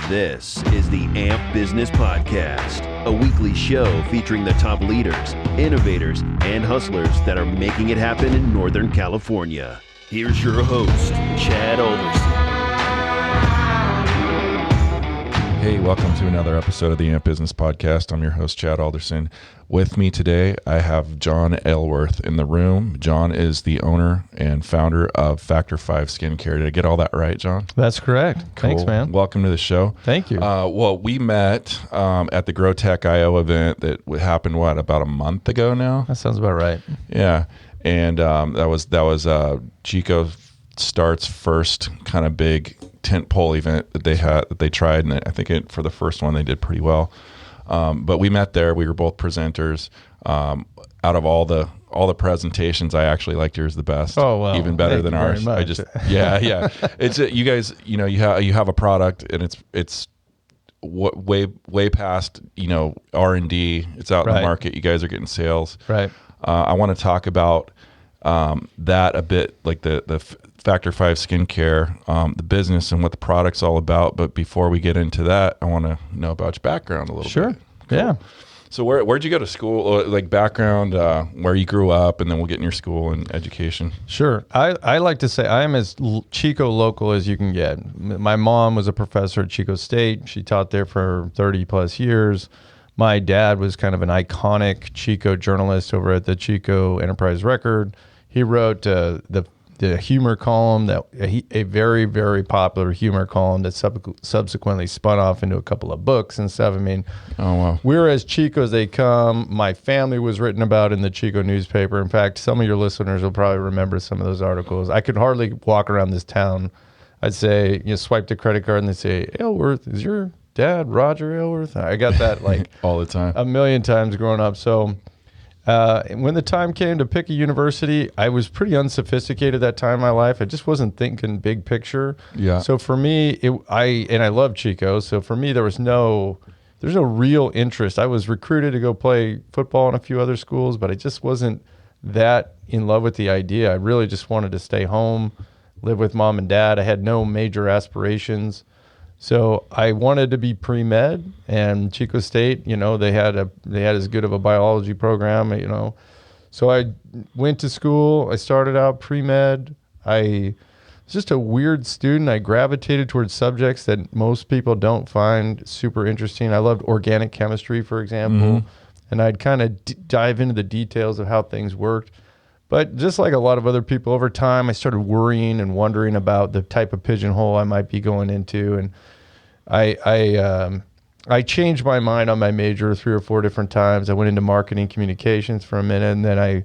This is the AMP Business Podcast, a weekly show featuring the top leaders, innovators, and hustlers that are making it happen in Northern California. Here's your host, Chad Alderson. Hey, welcome to another episode of the AMP Business Podcast. I'm your host, Chad Alderson. With me today, I have John Aylworth in the room. John is the owner and founder of FACTORFIVE Skincare. Did I get all that right, John? That's correct. Cool. Thanks, man. Welcome to the show. Thank you. Well, we met at the Grow Tech I.O. event that happened, about a month ago now? That sounds about right. Yeah. And that was Chico Start's first kind of big tentpole event that they tried, and I think for the first one they did pretty well. But we met there. We were both presenters. Out of all the presentations, I actually liked yours the best. Oh, well, even better than ours. Very much. I just yeah. It's you guys. You have a product, and it's way past R&D. It's out in the market. You guys are getting sales. Right. I want to talk about that a bit, like the FACTORFIVE Skincare, the business and what the product's all about. But before we get into that, I want to know about your background a little bit. Sure. Cool. Yeah. So where'd you go to school? Like background, where you grew up, and then we'll get in your school and education. Sure. I like to say I am as Chico local as you can get. My mom was a professor at Chico State. She taught there for 30 plus years. My dad was kind of an iconic Chico journalist over at the Chico Enterprise Record. He wrote the humor column, a very, very popular humor column that subsequently spun off into a couple of books and stuff. I mean, oh wow, we're as Chico as they come. My family was written about in the Chico newspaper. In fact, some of your listeners will probably remember some of those articles. I could hardly walk around this town. I'd say, swipe the credit card and they say, Aylworth, is your dad Roger Aylworth? I got that like all the time, a million times growing up. So when the time came to pick a university, I was pretty unsophisticated at that time in my life. I just wasn't thinking big picture. Yeah. So for me, I love Chico. So for me, there's no real interest. I was recruited to go play football in a few other schools, but I just wasn't that in love with the idea. I really just wanted to stay home, live with mom and dad. I had no major aspirations. So I wanted to be pre-med, and Chico State, they had as good of a biology program, So I went to school. I started out pre-med. I was just a weird student. I gravitated towards subjects that most people don't find super interesting. I loved organic chemistry, for example, and I'd kind of dive into the details of how things worked. But just like a lot of other people, over time, I started worrying and wondering about the type of pigeonhole I might be going into. And I changed my mind on my major 3 or 4 different times. I went into marketing communications for a minute, and then I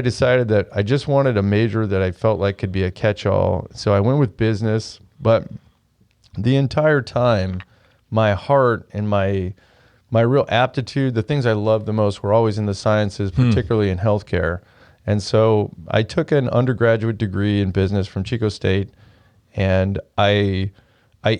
decided that I just wanted a major that I felt like could be a catch-all. So I went with business, but the entire time, my heart and my real aptitude, the things I loved the most, were always in the sciences, particularly in healthcare. And so I took an undergraduate degree in business from Chico State, and I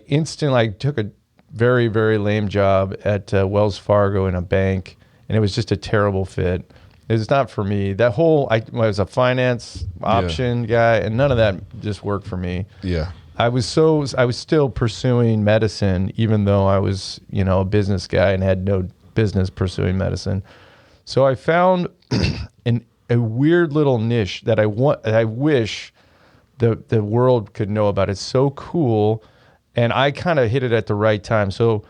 instantly took a very, very lame job at Wells Fargo in a bank, and it was just a terrible fit. It's not for me. I was a finance option guy, and none of that just worked for me. Yeah. I was still pursuing medicine, even though I was, a business guy and had no business pursuing medicine. So I found a weird little niche that I wish the world could know about. It's so cool, and I kind of hit it at the right time. So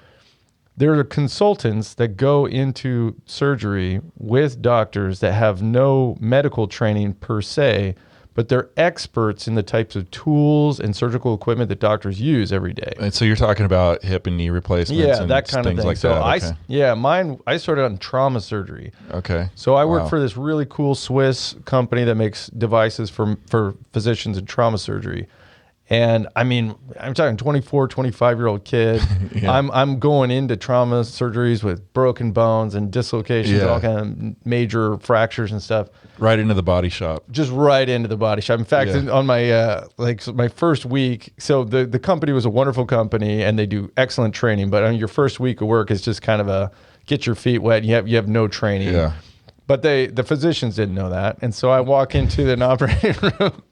there are consultants that go into surgery with doctors that have no medical training per se, but they're experts in the types of tools and surgical equipment that doctors use every day. And so you're talking about hip and knee replacements, and that kind of thing. Like so that. Okay. I started on trauma surgery. Okay. So I worked for this really cool Swiss company that makes devices for physicians in trauma surgery. And I mean, I'm talking 24, 25-year-old kid. Yeah. I'm going into trauma surgeries with broken bones and dislocations, all kind of major fractures and stuff. Right into the body shop. Just right into the body shop. In fact, on my my first week, so the company was a wonderful company and they do excellent training. But on your first week of work is just kind of a get your feet wet. You have no training. Yeah. But the physicians didn't know that. And so I walk into the operating room,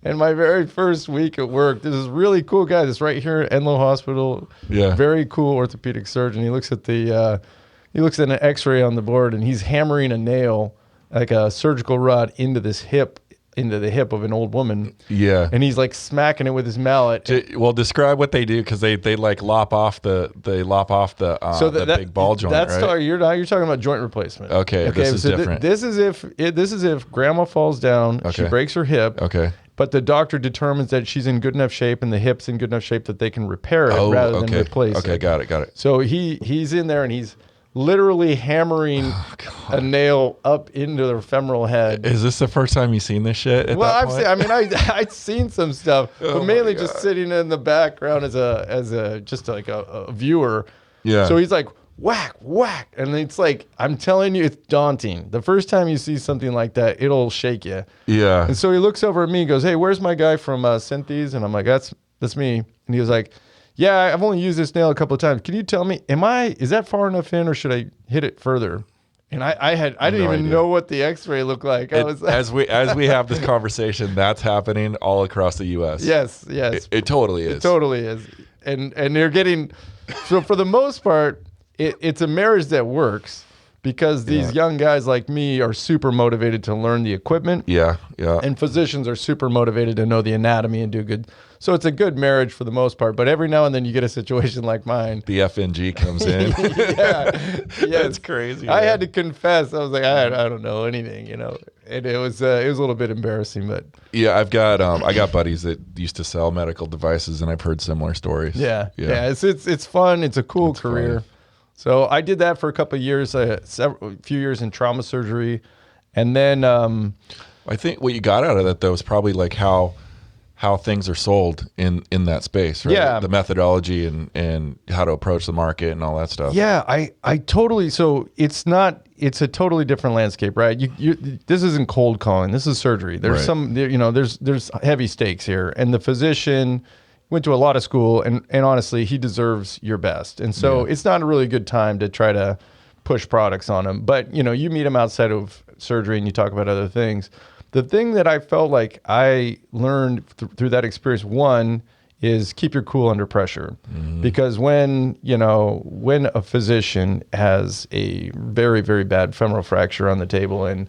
and my very first week at work, this is really cool guy that's right here at Enloe Hospital. Yeah. Very cool orthopedic surgeon. He looks at an x-ray on the board, and he's hammering a nail, like a surgical rod, into the hip of an old woman. Yeah. And he's like smacking it with his mallet. Well, describe what they do, because they like lop off the big ball joint. That's right? you're talking about joint replacement. Okay, this is so different. This is if grandma falls down, she Okay. breaks her hip. Okay. But the doctor determines that she's in good enough shape and the hip's in good enough shape that they can repair it rather than replace it. Okay, got it. So he's in there and he's literally hammering a nail up into their femoral head. Is this the first time you've seen this shit? I'd seen some stuff, Oh but mainly my just God. sitting in the background as a viewer. Yeah. So he's like, whack, whack. And it's like, I'm telling you, it's daunting. The first time you see something like that, it'll shake you. Yeah. And so he looks over at me and goes, hey, where's my guy from Synthes? And I'm like, that's me. And he was like, yeah, I've only used this nail a couple of times. Can you tell me, is that far enough in, or should I hit it further? And I didn't even know what the x-ray looked like. I was like, as we have this conversation, that's happening all across the U.S. yes. It totally is. It totally is. And they're getting, so for the most part, it's a marriage that works, because these young guys like me are super motivated to learn the equipment. Yeah. And physicians are super motivated to know the anatomy and do good. So it's a good marriage for the most part. But every now and then you get a situation like mine. The FNG comes in. That's crazy. I man. had to confess. I was like, I don't know anything, And it was a little bit embarrassing, but Yeah, I got buddies that used to sell medical devices, and I've heard similar stories. yeah. It's fun. It's a cool career. fun. So I did that for a couple of years, a few years in trauma surgery, and then I think what you got out of that, though, is probably like how things are sold in that space, right? Yeah. The methodology and how to approach the market and all that stuff. Yeah, I totally. So it's a totally different landscape, right? This isn't cold calling. This is surgery. There's Right. there's heavy stakes here, and the physician went to a lot of school, and honestly, he deserves your best. And so it's not a really good time to try to push products on him. But you meet him outside of surgery, and you talk about other things. The thing that I felt like I learned through that experience, one, is keep your cool under pressure. Because when a physician has a very, very bad femoral fracture on the table, and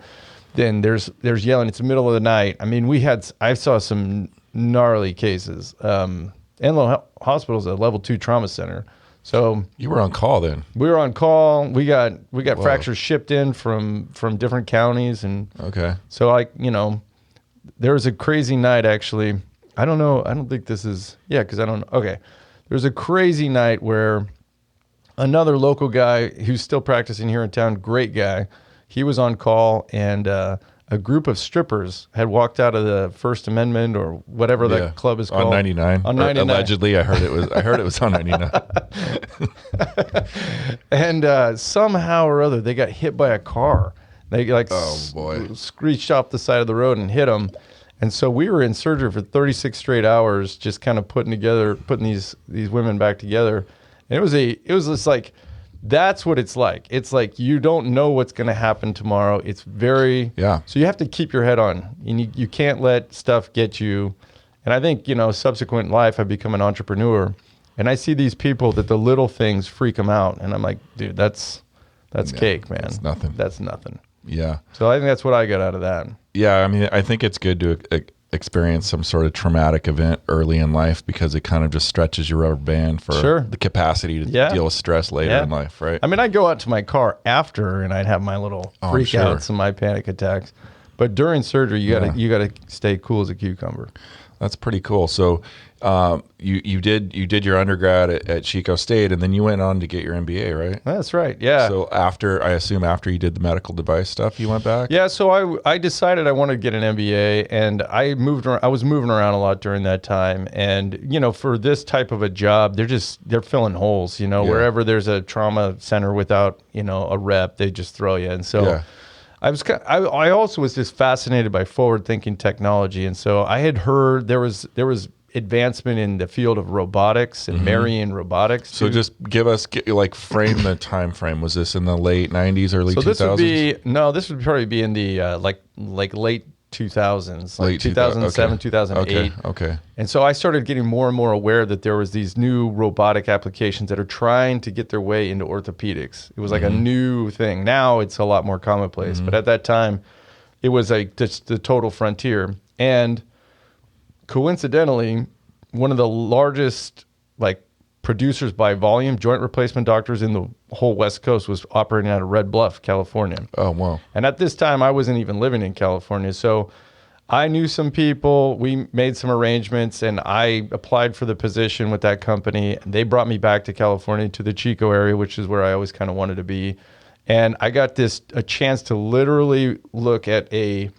then there's yelling, it's the middle of the night. I mean, I saw some gnarly cases. Enloe Hospital is a level 2 trauma center. So You were on call then. we were on call. We got fractures shipped in from different counties, and Okay. so there was a crazy night actually. I don't know. I don't think this is because I don't know. Okay, there's a crazy night where another local guy who's still practicing here in town, great guy, he was on call, and a group of strippers had walked out of the First Amendment or whatever that club is called. On 99. On 99. Allegedly, I heard it was on 99. And somehow or other, they got hit by a car. They Oh, boy. screeched off the side of the road and hit them. And so we were in surgery for 36 straight hours, just kind of putting these women back together. And it was just like, that's what it's like. It's like you don't know what's going to happen tomorrow. It's very So you have to keep your head on. You can't let stuff get you. And I think subsequent life, I've become an entrepreneur, and I see these people that the little things freak them out, and I'm like, dude, that's cake, man. That's nothing. That's nothing. Yeah. So I think that's what I got out of that. Yeah, I mean, I think it's good to experience some sort of traumatic event early in life, because it kind of just stretches your rubber band for the capacity to deal with stress later in life, right? I mean, I'd go out to my car after, and I'd have my little freak outs and my panic attacks. But during surgery, you gotta stay cool as a cucumber. That's pretty cool. So you did your undergrad at Chico State, and then you went on to get your MBA, right? That's right. Yeah. So I assume after you did the medical device stuff, you went back? Yeah. So I decided I wanted to get an MBA, and I moved around. I was moving around a lot during that time, and for this type of a job, they're filling holes. Wherever there's a trauma center without a rep, they just throw you. And so. Yeah. I also was just fascinated by forward-thinking technology, and so I had heard there was advancement in the field of robotics and marrying robotics. So just frame the time frame. Was this in the late 90s, early 2000s? This would probably be in the like late 2000s, like Late 2007, okay. 2008. Okay. And so I started getting more and more aware that there was these new robotic applications that are trying to get their way into orthopedics. It was like a new thing. Now it's a lot more commonplace, but at that time it was like just the total frontier. And coincidentally, one of the largest producers by volume joint replacement doctors in the whole West Coast was operating out of Red Bluff, California. Oh, wow. And at this time, I wasn't even living in California. So I knew some people. We made some arrangements, and I applied for the position with that company. They brought me back to California, to the Chico area, which is where I always kind of wanted to be. And I got a chance to literally look at a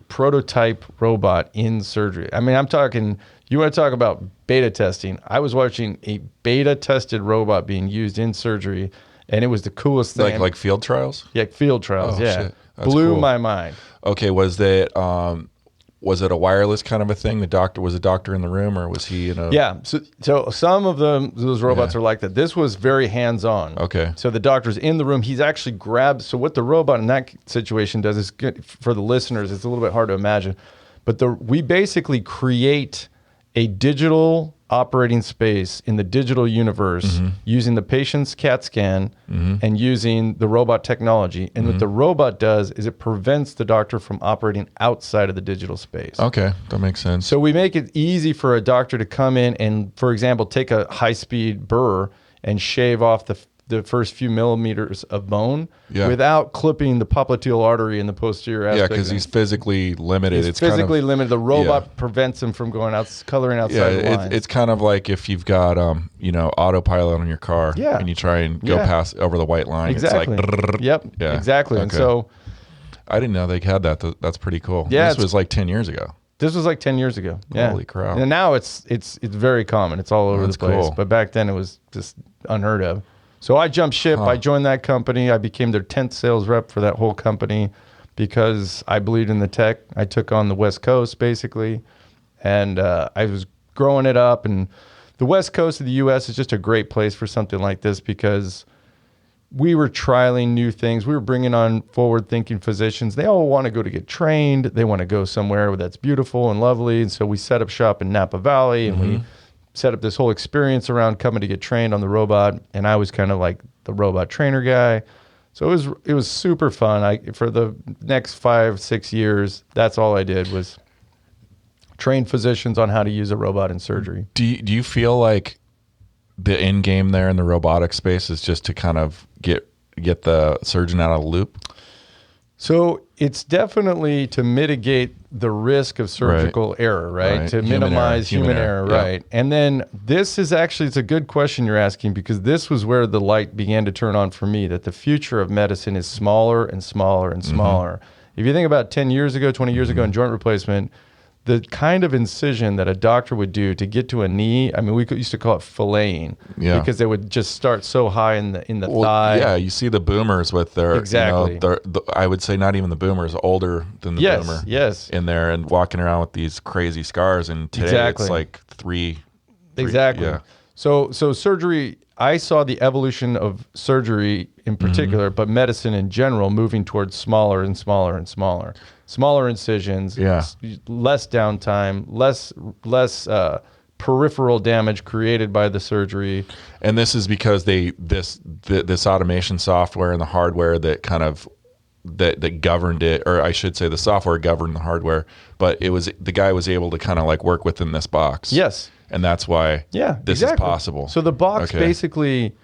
prototype robot in surgery. I mean, I'm talking, you want to talk about beta testing. I was watching a beta tested robot being used in surgery, and it was the coolest thing. Like field trials? Yeah, field trials. Oh, yeah. shit. That's Blew cool. my mind. Okay. Was it a wireless kind of a thing? Was a doctor in the room, or was he in a... Yeah. So some of those robots are like that. This was very hands-on. Okay. So the doctor's in the room. He's actually grabbed. So what the robot in that situation does is good for the listeners. It's a little bit hard to imagine, but we basically create a digital operating space in the digital universe using the patient's CAT scan and using the robot technology. And what the robot does is it prevents the doctor from operating outside of the digital space. Okay, that makes sense. So we make it easy for a doctor to come in and, for example, take a high-speed burr and shave off the first few millimeters of bone without clipping the popliteal artery in the posterior aspect. Yeah, because he's physically limited. It's physically limited. The robot prevents him from coloring outside the lines. It's kind of like if you've got autopilot on your car and you try and go past over the white line. Exactly. It's like yeah, exactly. Okay. And so I didn't know they had that. That's pretty cool. Yeah, this was like 10 years ago. This was like 10 years ago. Yeah. Holy crap. And now it's very common. It's all over the place. Cool. But back then it was just unheard of. So I jumped ship. I joined that company. I became their 10th sales rep for that whole company because I believed in the tech. I took on the West Coast basically, and I was growing it up. And the West Coast of the U.S. is just a great place for something like this because we were trialing new things. We were bringing on forward-thinking physicians. They all want to go to get trained. They want to go somewhere that's beautiful and lovely. And so we set up shop in Napa Valley, and we set up this whole experience around coming to get trained on the robot, and I was kind of like the robot trainer guy. So it was super fun. For the next 5-6 years, that's all I did was train physicians on how to use a robot in surgery. Do you feel like the end game there in the robotic space is just to kind of get the surgeon out of the loop? So it's definitely to mitigate the risk of surgical error, right? To minimize human error, right? And then it's a good question you're asking because this was where the light began to turn on for me, that the future of medicine is smaller and smaller and smaller. If you think about 10 years ago, 20 years ago in joint replacement, the kind of incision that a doctor would do to get to a knee, I mean, we used to call it filleting because they would just start so high in the thigh. Yeah, you see the boomers with their, exactly. I would say not even the boomers, older than the boomer in there and walking around with these crazy scars. And today it's like three. Exactly. Yeah. So surgery, I saw the evolution of surgery in particular, but medicine in general moving towards smaller and smaller and smaller. Smaller incisions, less downtime, less peripheral damage created by the surgery. And this is because this automation software and the hardware that kind of that governed it, or I should say the software governed the hardware, but the guy was able to kind of like work within this box. Yes. And that's why this is possible. So the box basically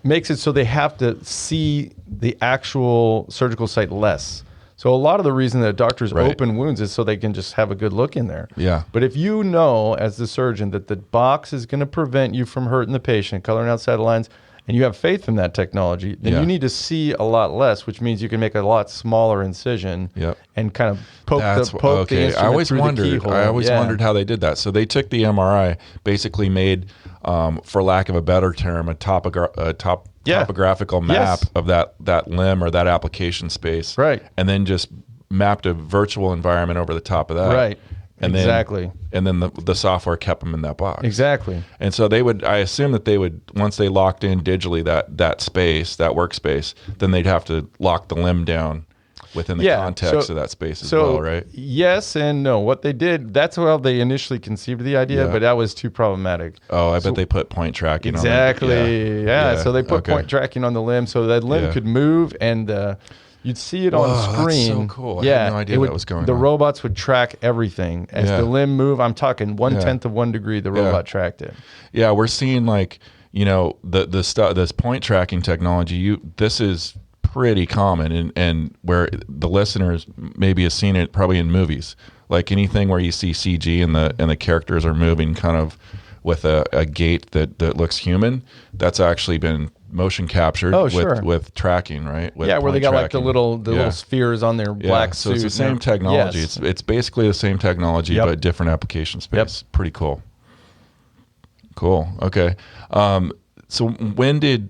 makes it so they have to see the actual surgical site less. So a lot of the reason that doctors open wounds is so they can just have a good look in there. Yeah. But if you know as the surgeon that the box is going to prevent you from hurting the patient, coloring outside the lines, and you have faith in that technology, then you need to see a lot less, which means you can make a lot smaller incision and kind of poke the instrument through the keyhole. I always wondered how they did that. So they took the MRI, basically made, for lack of a better term, a topographical map of that limb or that application space. Right. And then just mapped a virtual environment over the top of that. Right. And exactly. Then the software kept them in that box. Exactly. And so I assume that they would, once they locked in digitally that space, that workspace, then they'd have to lock the limb down within the context of that space as well, right? Yes and no. What they did, that's how they initially conceived the idea, but that was too problematic. Oh, I bet they put point tracking on it. Exactly. Yeah. So they put point tracking on the limb so that limb could move, and you'd see it on screen. That's so cool. I had no idea that was going on. The robots would track everything. As the limb moved, I'm talking 1/10 of 1 degree, the robot tracked it. Yeah, we're seeing this point tracking technology. This is pretty common, and where the listeners maybe have seen it probably in movies, like anything where you see CG and the characters are moving kind of with a gait that looks human. That's actually been motion captured with tracking, right? With where they got tracking. like the little spheres on their black suit. So it's the same technology. Yes. It's basically the same technology, but different application space. Pretty cool. Cool. Okay. So when did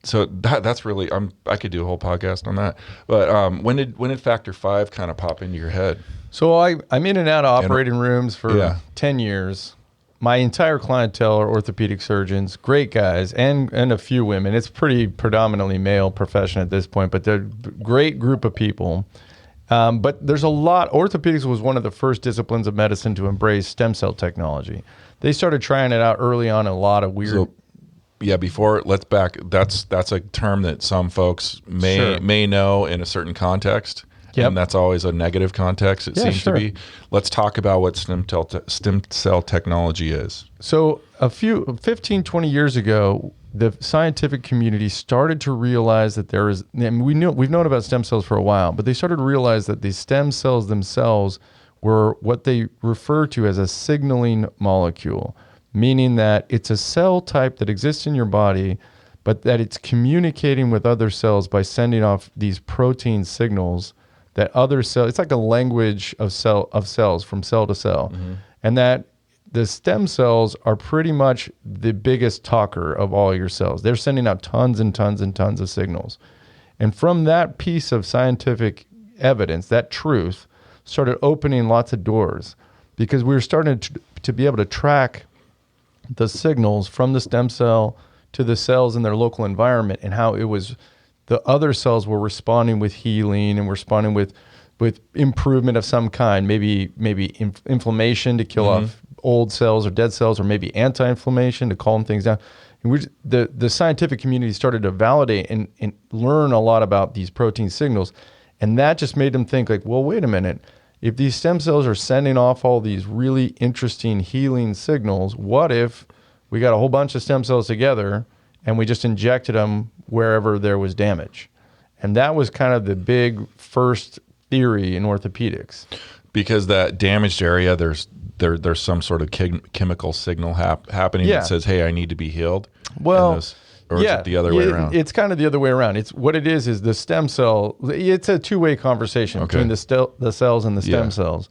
that's really I could do a whole podcast on that. But when did FACTORFIVE kind of pop into your head? So I'm in and out of operating rooms for 10 years. My entire clientele are orthopedic surgeons, great guys, and a few women. It's pretty predominantly male profession at this point, but they're a great group of people. But there's a lot. Orthopedics was one of the first disciplines of medicine to embrace stem cell technology. They started trying it out early on in a lot of weird. Let's back. That's a term that some folks may know in a certain context. Yep. And that's always a negative context, it seems to be. Let's talk about what stem cell technology is. So 15, 20 years ago, the scientific community started to realize that we've known about stem cells for a while, but they started to realize that the stem cells themselves were what they refer to as a signaling molecule, meaning that it's a cell type that exists in your body, but that it's communicating with other cells by sending off these protein signals that other cells, it's like a language of cells from cell to cell. Mm-hmm. And that the stem cells are pretty much the biggest talker of all your cells. They're sending out tons and tons and tons of signals. And from that piece of scientific evidence, that truth started opening lots of doors, because we were starting to be able to track the signals from the stem cell to the cells in their local environment, and how it was the other cells were responding with healing and responding with improvement of some kind, maybe inflammation to kill off old cells or dead cells, or maybe anti-inflammation to calm things down. And the scientific community started to validate and learn a lot about these protein signals, and that just made them think like, well, wait a minute. If these stem cells are sending off all these really interesting healing signals, what if we got a whole bunch of stem cells together and we just injected them wherever there was damage? And that was kind of the big first theory in orthopedics. Because that damaged area, there's some sort of chemical signal happening that says, hey, I need to be healed. Well, is it the other way around? It's kind of the other way around. It's what it is the stem cell. It's a two-way conversation between the cells and the stem cells.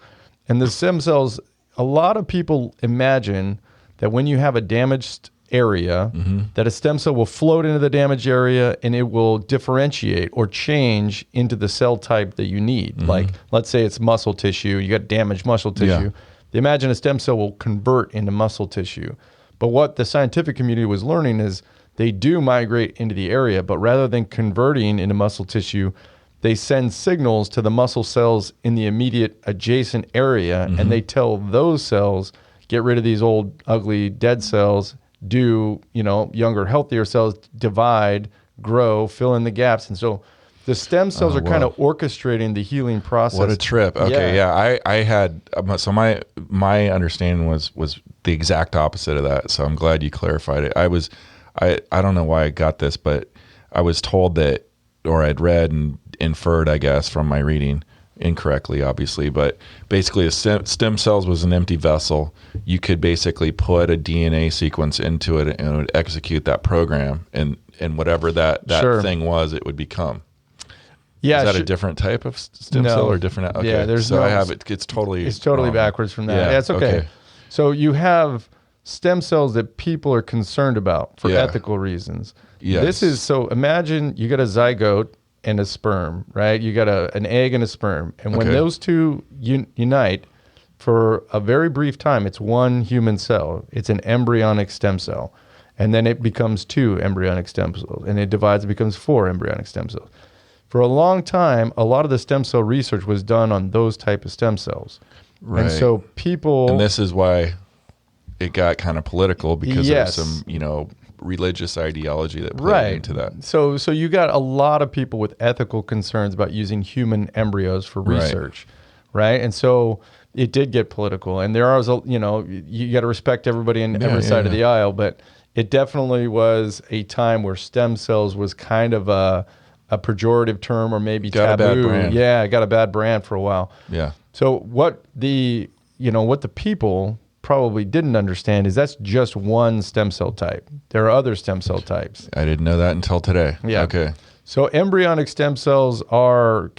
And the stem cells, a lot of people imagine that when you have a damaged area, that a stem cell will float into the damaged area and it will differentiate or change into the cell type that you need. Like, let's say it's muscle tissue, you got damaged muscle tissue. They imagine a stem cell will convert into muscle tissue. But what the scientific community was learning is they do migrate into the area, but rather than converting into muscle tissue, they send signals to the muscle cells in the immediate adjacent area, and they tell those cells, get rid of these old, ugly, dead cells, younger, healthier cells divide, grow, fill in the gaps. And so the stem cells are kind of orchestrating the healing process. What a trip. Okay, I had, so my understanding was the exact opposite of that. So I'm glad you clarified it. I don't know why I got this, but I was told that, or I'd read and inferred, I guess, from my reading, incorrectly, obviously, but basically the stem cells was an empty vessel. You could basically put a DNA sequence into it and it would execute that program, and whatever that thing was, it would become. Yeah, is that a different type of stem cell or different? Okay, yeah, I have it. It's totally wrong. Backwards from that. Yeah, it's okay. So you have stem cells that people are concerned about for ethical reasons. Yes. Imagine you got a zygote and a sperm, right? You got an egg and a sperm. And when those two unite, for a very brief time, it's one human cell. It's an embryonic stem cell. And then it becomes 2 embryonic stem cells. And it divides and becomes 4 embryonic stem cells. For a long time, a lot of the stem cell research was done on those type of stem cells. Right. And so people... And this is why it got kind of political, because Yes. of some, religious ideology that played into that. So you got a lot of people with ethical concerns about using human embryos for research, right? And so it did get political. And there was, you got to respect everybody on every side of the aisle, but it definitely was a time where stem cells was kind of a pejorative term, or maybe got taboo. A bad brand. Yeah, it got a bad brand for a while. Yeah. So what the people probably didn't understand is that's just one stem cell type. There are other stem cell types. I didn't know that until today. Yeah. Okay. So embryonic stem cells are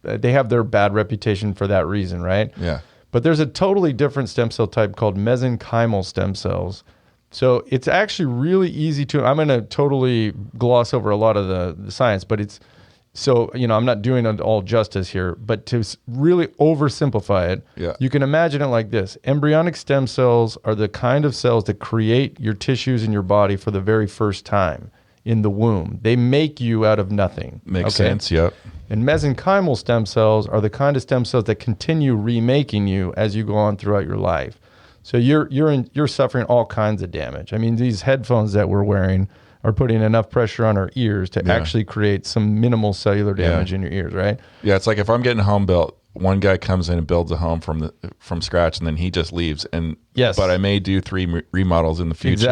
they have their bad reputation for that reason, right? Yeah. But there's a totally different stem cell type called mesenchymal stem cells. So it's actually really easy I'm going to totally gloss over a lot of the science, but I'm not doing it all justice here, but to really oversimplify it, you can imagine it like this. Embryonic stem cells are the kind of cells that create your tissues in your body for the very first time in the womb. They make you out of nothing. Makes sense, yep. And mesenchymal stem cells are the kind of stem cells that continue remaking you as you go on throughout your life. So you're suffering all kinds of damage. I mean, these headphones that we're wearing are putting enough pressure on our ears to actually create some minimal cellular damage in your ears, right? Yeah, it's like if I'm getting a home built, one guy comes in and builds a home from scratch, and then he just leaves. But I may do 3 remodels in the future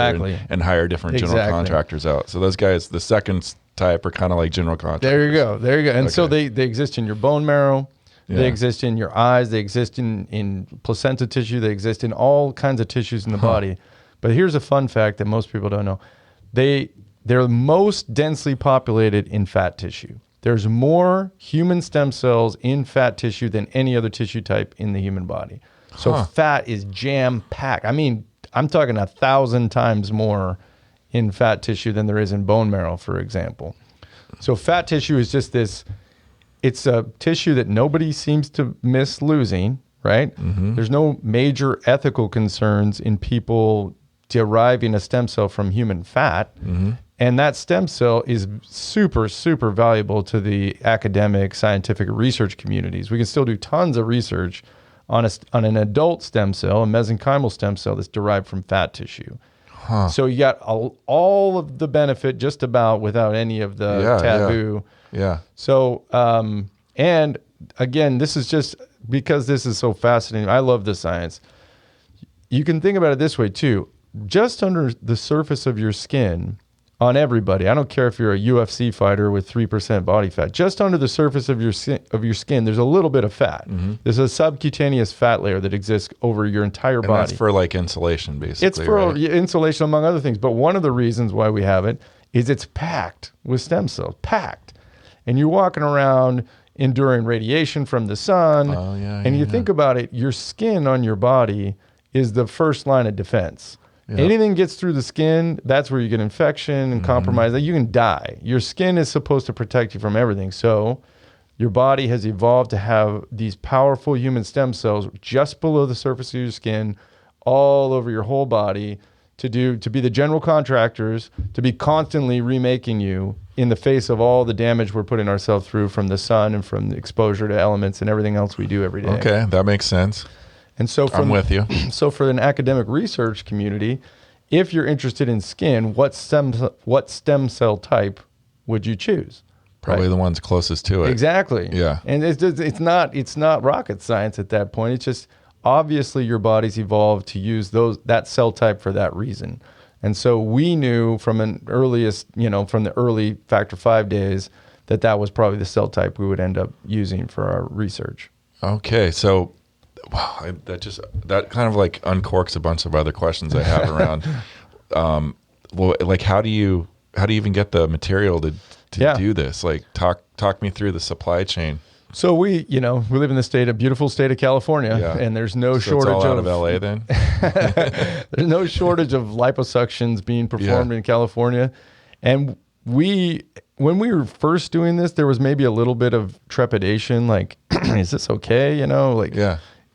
and hire different general contractors out. So those guys, the second type, are kind of like general contractors. There you go. And so they exist in your bone marrow. Yeah. They exist in your eyes. They exist in placenta tissue. They exist in all kinds of tissues in the body. But here's a fun fact that most people don't know. They're most densely populated in fat tissue. There's more human stem cells in fat tissue than any other tissue type in the human body. So fat is jam-packed. I mean, I'm talking 1,000 times more in fat tissue than there is in bone marrow, for example. So fat tissue is just this... It's a tissue that nobody seems to miss losing, right? Mm-hmm. There's no major ethical concerns in people deriving a stem cell from human fat. Mm-hmm. And that stem cell is super, super valuable to the academic, scientific research communities. We can still do tons of research on an adult stem cell, a mesenchymal stem cell that's derived from fat tissue. So you got all of the benefit just about without any of the taboo. Yeah. So, and again, this is just because this is so fascinating. I love the science. You can think about it this way too. Just under the surface of your skin, on everybody, I don't care if you're a UFC fighter with 3% body fat, just under the surface of your skin, there's a little bit of fat. Mm-hmm. There's a subcutaneous fat layer that exists over your entire body. And that's for like insulation, basically. It's for insulation, among other things. But one of the reasons why we have it is it's packed with stem cells, packed. And you're walking around enduring radiation from the sun. And you think about it, your skin on your body is the first line of defense. Yep. Anything gets through the skin, that's where you get infection and compromise. You can die. Your skin is supposed to protect you from everything. So your body has evolved to have these powerful human stem cells just below the surface of your skin, all over your whole body, to be the general contractors, to be constantly remaking you in the face of all the damage we're putting ourselves through from the sun and from the exposure to elements and everything else we do every day. Okay, that makes sense. And so I'm with you. So for an academic research community, if you're interested in skin, what stem cell type would you choose? Probably the ones closest to it. Exactly. Yeah. And it's not rocket science at that point. It's just obviously your body's evolved to use that cell type for that reason. And so we knew from the early FACTOR5 days that was probably the cell type we would end up using for our research. Okay, so wow, that kind of like uncorks a bunch of other questions I have around. Like how do you even get the material to do this? Like talk me through the supply chain. So we live in the beautiful state of California, and there's no shortage it's all out of LA then. There's no shortage of liposuctions being performed in California. And when we were first doing this, there was maybe a little bit of trepidation, like, is this okay?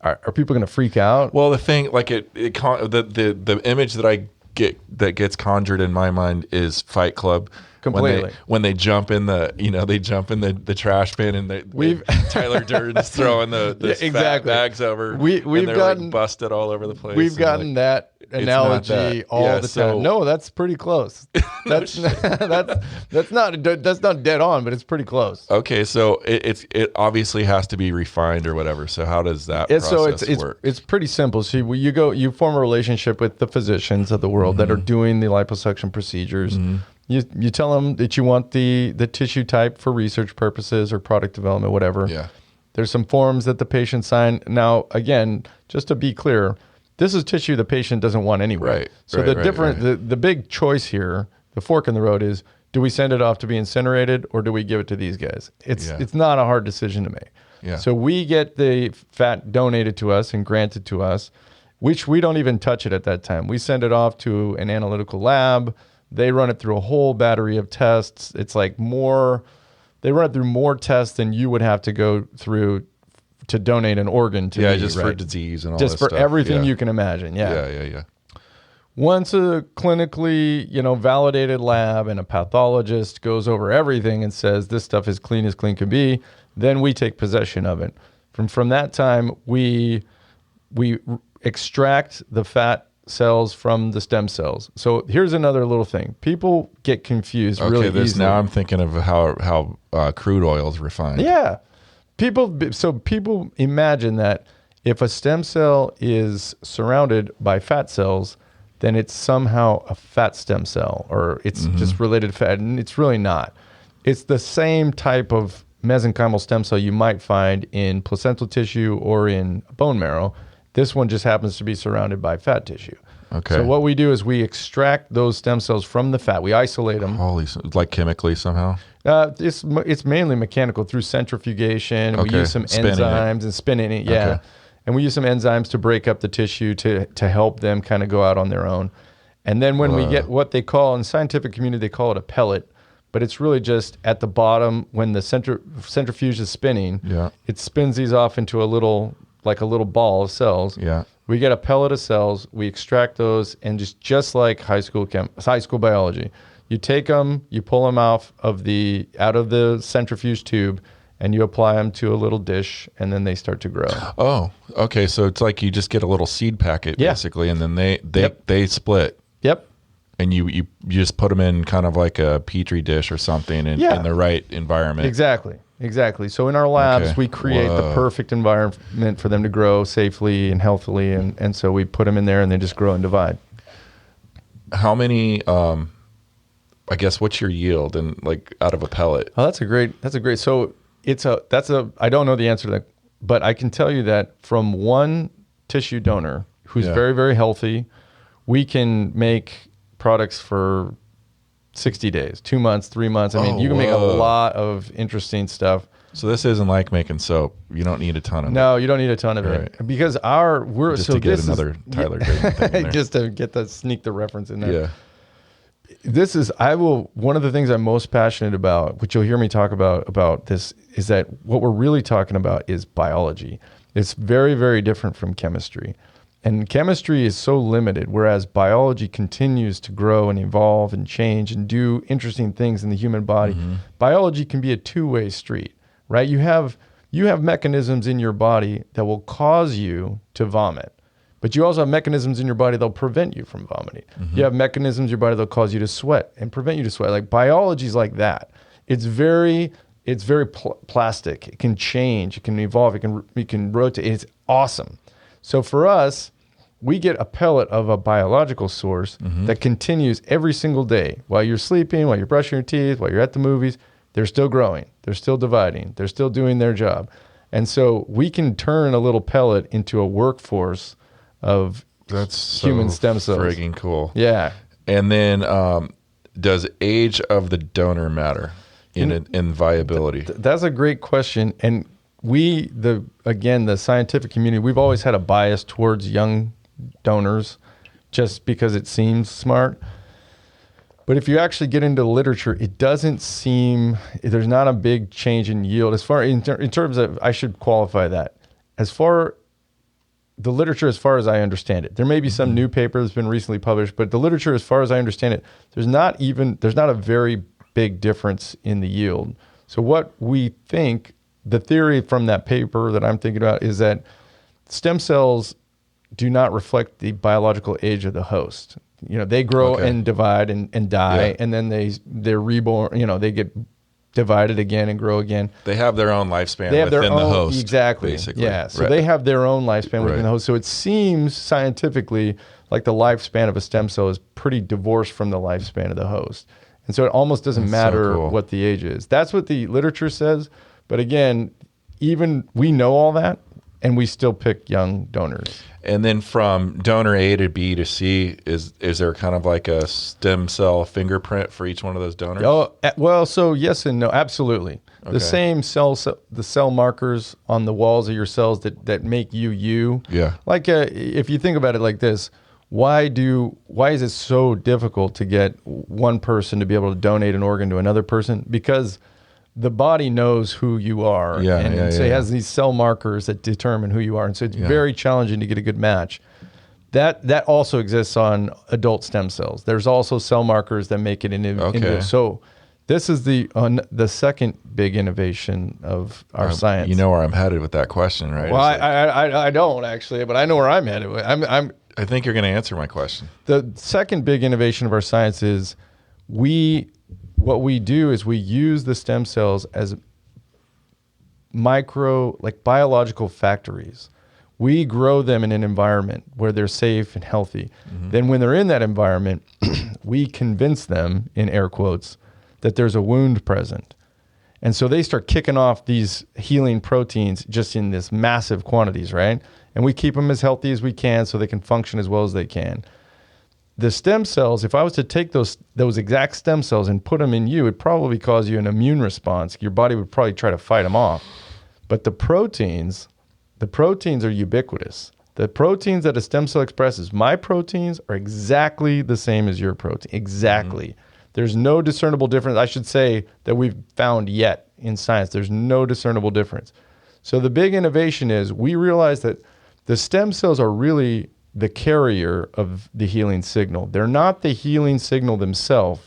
are people going to freak out? Well, the thing, like the image that gets conjured in my mind is Fight Club. Completely. When they jump in the trash bin and Tyler Durden's throwing the fat bags over. We've and they're gotten like busted all over the place. We've gotten that analogy all the time. No, that's pretty close. That's not dead on, but it's pretty close. Okay, so it obviously has to be refined or whatever. So how does that process work? It's pretty simple. So you form a relationship with the physicians of the world that are doing the liposuction procedures. You tell them that you want the tissue type for research purposes or product development, whatever. Yeah. There's some forms that the patient sign. Now, again, just to be clear, this is tissue the patient doesn't want anyway. Right. So the big choice here, the fork in the road is, do we send it off to be incinerated or do we give it to these guys? It's not a hard decision to make. Yeah. So we get the fat donated to us and granted to us, which we don't even touch it at that time. We send it off to an analytical lab. They run it through a whole battery of tests. It's like they run it through more tests than you would have to go through to donate an organ to me, just for disease and all just that for stuff. everything you can imagine. Yeah. Once a clinically, validated lab and a pathologist goes over everything and says this stuff is clean as clean can be, then we take possession of it. From that time, we extract the fat cells from the stem cells. So here's another little thing. People get confused really easily. Now I'm thinking of how crude oil is refined. Yeah. People imagine that if a stem cell is surrounded by fat cells, then it's somehow a fat stem cell or it's just related to fat, and it's really not. It's the same type of mesenchymal stem cell you might find in placental tissue or in bone marrow. This one just happens to be surrounded by fat tissue. Okay. So what we do is we extract those stem cells from the fat. We isolate them. Like chemically somehow? It's mainly mechanical through centrifugation. Okay. We use some enzymes and spinning it. Yeah. Okay. And we use some enzymes to break up the tissue to help them kind of go out on their own. And then when we get what they call, in the scientific community, they call it a pellet. But it's really just at the bottom when the centrifuge is spinning, it spins these off into a little ball of cells. Yeah. We get a pellet of cells, we extract those, and just like high school biology, you take them, you pull them out of the centrifuge tube, and you apply them to a little dish, and then they start to grow. Oh, okay. So it's like you just get a little seed packet, basically, and then they split. Yep. And you just put them in kind of like a petri dish or something in the right environment. Exactly. So in our labs, we create the perfect environment for them to grow safely and healthily, and so we put them in there, and they just grow and divide. How many? I guess what's your yield and like out of a pellet? Oh, that's a great. So I don't know the answer to that, but I can tell you that from one tissue donor who's very, very healthy, we can make products for 60 days, 2 months, 3 months. I mean, you can make a lot of interesting stuff. So this isn't like making soap. You don't need a ton of it. No, you don't need a ton of it because to get another Tyler Durden thing in there. Just to sneak the reference in there. Yeah. One of the things I'm most passionate about, which you'll hear me talk about this, is that what we're really talking about is biology. It's very, very different from chemistry. And chemistry is so limited, whereas biology continues to grow and evolve and change and do interesting things in the human body. Mm-hmm. Biology can be a two-way street, right? You have mechanisms in your body that will cause you to vomit, but you also have mechanisms in your body that'll prevent you from vomiting. Mm-hmm. You have mechanisms in your body that'll cause you to sweat and prevent you to sweat. Like biology is like that. It's very plastic. It can change. It can evolve. It can rotate. It's awesome. So for us, we get a pellet of a biological source that continues every single day. While you're sleeping, while you're brushing your teeth, while you're at the movies, they're still growing. They're still dividing. They're still doing their job. And so we can turn a little pellet into a workforce of human stem cells. That's friggin' cool. Yeah. And then does age of the donor matter in viability? That's a great question. And the scientific community, we've always had a bias towards young donors just because it seems smart. But if you actually get into the literature, it doesn't seem, there's not a big change in yield. As far in terms of, I should qualify that. As far the literature, as far as I understand it, there may be some new paper that's been recently published, but the literature, as far as I understand it, there's not a very big difference in the yield. So what we think, the theory from that paper that I'm thinking about is that stem cells do not reflect the biological age of the host. They grow and divide and die, and then they're reborn. They get divided again and grow again. They have their own lifespan within the host. Exactly. Basically. Yeah. So they have their own lifespan within the host. So it seems scientifically like the lifespan of a stem cell is pretty divorced from the lifespan of the host. And so it almost doesn't matter what the age is. That's what the literature says. But again, even we know all that, and we still pick young donors. And then from donor A to B to C, is there kind of like a stem cell fingerprint for each one of those donors? Oh, well, so yes and no, absolutely. Okay. The same the cell markers on the walls of your cells that make you. Yeah. Like if you think about it like this, why is it so difficult to get one person to be able to donate an organ to another person? Because the body knows who you are, and so it has these cell markers that determine who you are, and so it's very challenging to get a good match. That also exists on adult stem cells. There's also cell markers that make it into. So this is the second big innovation of our science. You know where I'm headed with that question, right? Well, I don't actually, but I know where I'm headed. I think you're going to answer my question. The second big innovation of our science is what we do is we use the stem cells as biological factories. We grow them in an environment where they're safe and healthy. Mm-hmm. Then when they're in that environment, we convince them, in air quotes, that there's a wound present. And so they start kicking off these healing proteins just in this massive quantities, right? And we keep them as healthy as we can so they can function as well as they can. The stem cells, if I was to take those exact stem cells and put them in you, it'd probably cause you an immune response. Your body would probably try to fight them off. But the proteins are ubiquitous. The proteins that a stem cell expresses, my proteins are exactly the same as your protein. Exactly. Mm-hmm. There's no discernible difference. I should say that we've found yet in science. There's no discernible difference. So the big innovation is we realize that the stem cells are really the carrier of the healing signal. They're not the healing signal themselves.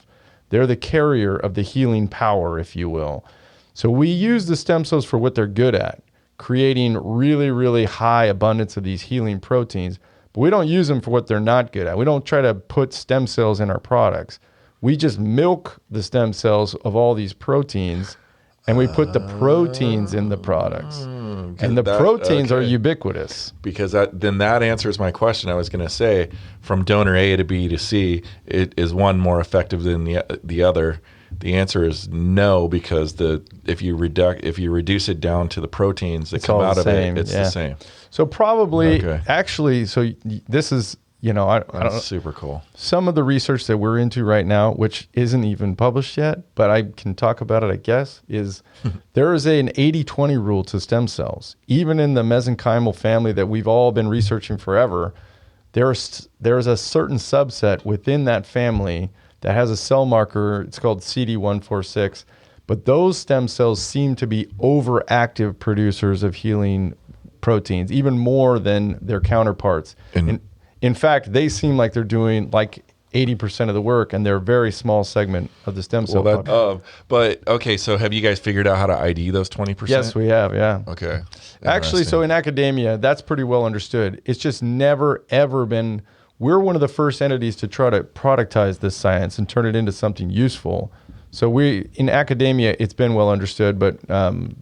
They're the carrier of the healing power, if you will. So we use the stem cells for what they're good at, creating really, really high abundance of these healing proteins, but we don't use them for what they're not good at. We don't try to put stem cells in our products. We just milk the stem cells of all these proteins, and we put the proteins in the products. And the proteins are ubiquitous. Because then that answers my question. I was going to say, from donor A to B to C, is one more effective than the other? The answer is no, because if you reduce it down to the proteins that come out of it, it's the same. So probably, actually, so this is, I don't know. Super cool. Some of the research that we're into right now, which isn't even published yet, but I can talk about it, I guess, is there is an 80-20 rule to stem cells. Even in the mesenchymal family that we've all been researching forever, there's a certain subset within that family that has a cell marker. It's called CD146. But those stem cells seem to be overactive producers of healing proteins, even more than their counterparts. In fact, they seem like they're doing like 80% of the work, and they're a very small segment of the stem cell population. So have you guys figured out how to ID those 20%? Yes, we have, yeah. Okay. Actually, so in academia, that's pretty well understood. It's just never, ever been, we're one of the first entities to try to productize this science and turn it into something useful. So in academia, it's been well understood, but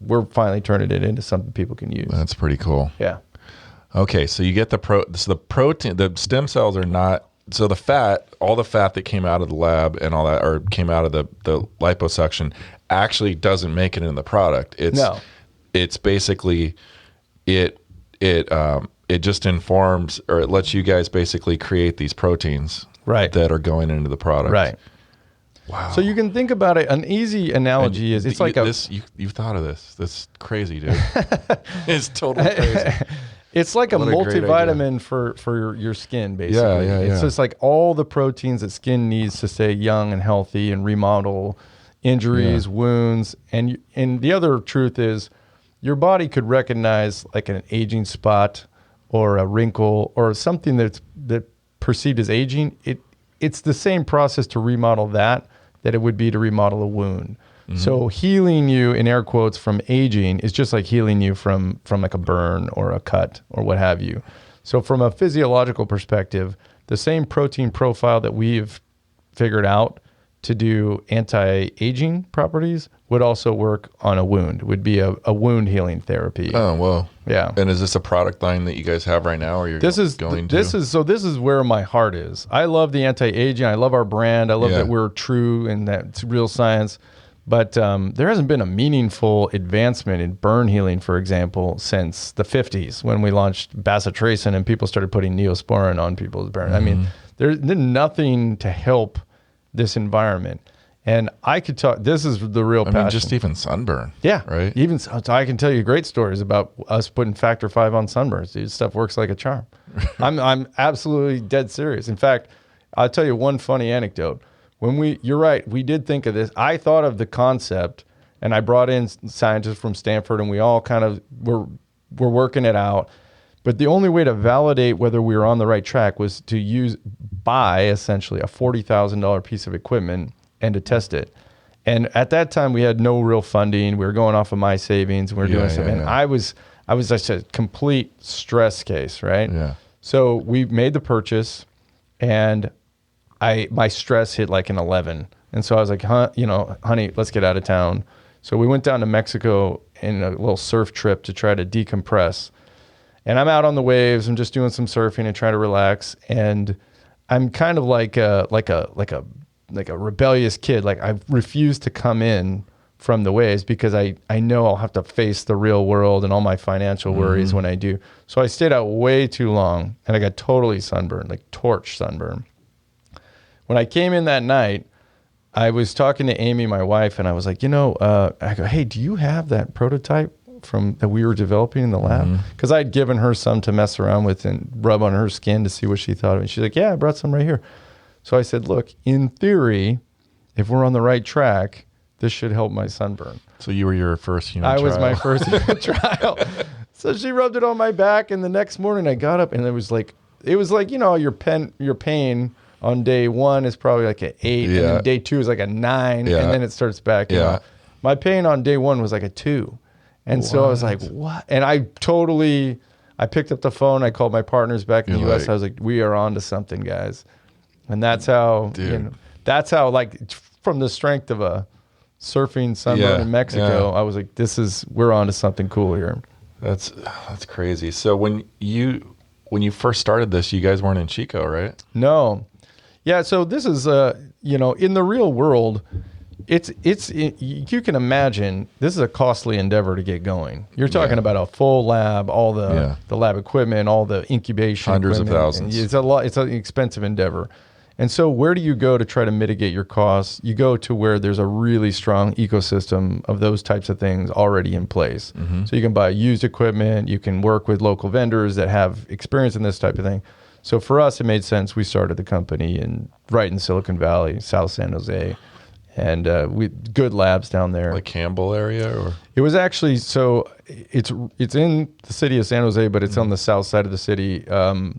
we're finally turning it into something people can use. That's pretty cool. Yeah. Okay, so you get the protein. The stem cells are not. So the fat, all the fat that came out of the lab and all that, or came out of the liposuction, actually doesn't make it in the product. It's basically it just informs, or it lets you guys basically create these proteins that are going into the product. Right. Wow. So you can think about it. An easy analogy is you've thought of this. That's crazy, dude. It's totally crazy. It's like a multivitamin for your skin, basically. It's just like all the proteins that skin needs to stay young and healthy and remodel injuries, wounds. And the other truth is your body could recognize like an aging spot or a wrinkle or something that perceived as aging, it's the same process to remodel that it would be to remodel a wound. So healing you, in air quotes, from aging is just like healing you from like a burn or a cut or what have you. So from a physiological perspective, the same protein profile that we've figured out to do anti-aging properties would also work on a wound. It would be a wound healing therapy. Oh, whoa. Yeah. And is this a product line that you guys have right now, or you're This is where my heart is. I love the anti-aging. I love our brand. I love that we're true and that it's real science. But there hasn't been a meaningful advancement in burn healing, for example, since the 50s when we launched bacitracin and people started putting Neosporin on people's burn. I mean, there's nothing to help this environment. And I could talk, this is the real passion. I mean, just even sunburn. Yeah. Right? Even, so I can tell you great stories about us putting FACTORFIVE on sunburns. Dude, stuff works like a charm. I'm absolutely dead serious. In fact, I'll tell you one funny anecdote. You're right, we did think of this. I thought of the concept, and I brought in scientists from Stanford, and we all kind of were working it out. But the only way to validate whether we were on the right track was to buy essentially a $40,000 piece of equipment and to test it. And at that time, we had no real funding. We were going off of my savings. We were doing something. And I was just a complete stress case, right? Yeah. So we made the purchase, and my stress hit like an 11. And so I was like, honey, let's get out of town. So we went down to Mexico in a little surf trip to try to decompress. And I'm out on the waves. I'm just doing some surfing and trying to relax. And I'm kind of like a rebellious kid. Like I refuse to come in from the waves because I know I'll have to face the real world and all my financial worries when I do. So I stayed out way too long, and I got totally sunburned, like torch sunburn. When I came in that night, I was talking to Amy, my wife, and I was like, I go, hey, do you have that prototype that we were developing in the lab? Because I'd given her some to mess around with and rub on her skin to see what she thought of it. She's like, yeah, I brought some right here. So I said, look, in theory, if we're on the right track, this should help my sunburn. So you were your first human trial. I was my first human trial. So she rubbed it on my back, and the next morning I got up, and it was like your pain on day one is probably like an 8, and then day 2 is like a 9, and then it starts backing up. My pain on day 1 was like a 2. And so I was like, what? And I picked up the phone. I called my partners back in the U.S. I was like, we are on to something, guys. And that's how, like, from the strength of a surfing sunburn in Mexico, I was like, we're on to something cool here. That's crazy. So when you first started this, you guys weren't in Chico, right? No. Yeah, so this is, in the real world, you can imagine this is a costly endeavor to get going. You're talking about a full lab, all the lab equipment, all the incubation. Hundreds of thousands. It's a lot. It's an expensive endeavor. And so where do you go to try to mitigate your costs? You go to where there's a really strong ecosystem of those types of things already in place. So you can buy used equipment. You can work with local vendors that have experience in this type of thing. So for us, it made sense. We started the company right in Silicon Valley, South San Jose, and good labs down there. Like Campbell area, or it was actually it's in the city of San Jose, but it's on the south side of the city.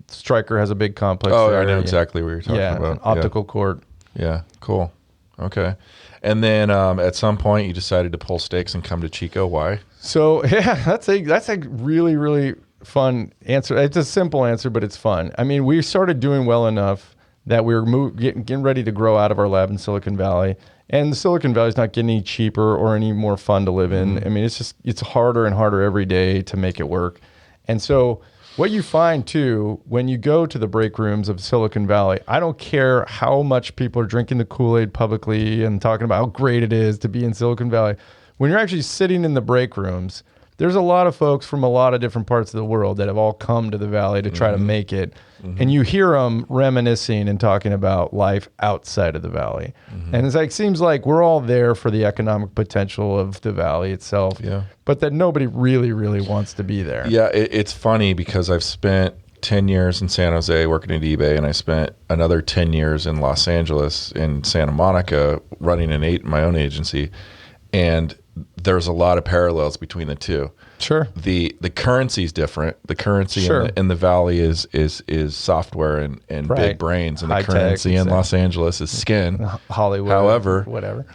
Stryker has a big complex. Oh, there. I know exactly what you're talking about. An optical court. Yeah, cool. Okay, and then at some point you decided to pull stakes and come to Chico. Why? So that's a really, really fun answer. It's a simple answer, but it's fun. I mean, we started doing well enough that we were getting ready to grow out of our lab in Silicon Valley. And the Silicon Valley is not getting any cheaper or any more fun to live in. I mean, it's harder and harder every day to make it work. And so what you find too, when you go to the break rooms of Silicon Valley, I don't care how much people are drinking the Kool-Aid publicly and talking about how great it is to be in Silicon Valley. When you're actually sitting in the break rooms, there's a lot of folks from a lot of different parts of the world that have all come to the Valley to try to make it. And you hear them reminiscing and talking about life outside of the Valley. And it's like, seems like we're all there for the economic potential of the Valley itself, but that nobody really, really wants to be there. Yeah, it's funny because I've spent 10 years in San Jose working at eBay, and I spent another 10 years in Los Angeles in Santa Monica running my own agency. And there's a lot of parallels between the two. Sure. The currency is different. The currency Sure. in the valley is software and Right. big brains, and High the currency tech, in Los Angeles is skin. Hollywood. However, whatever.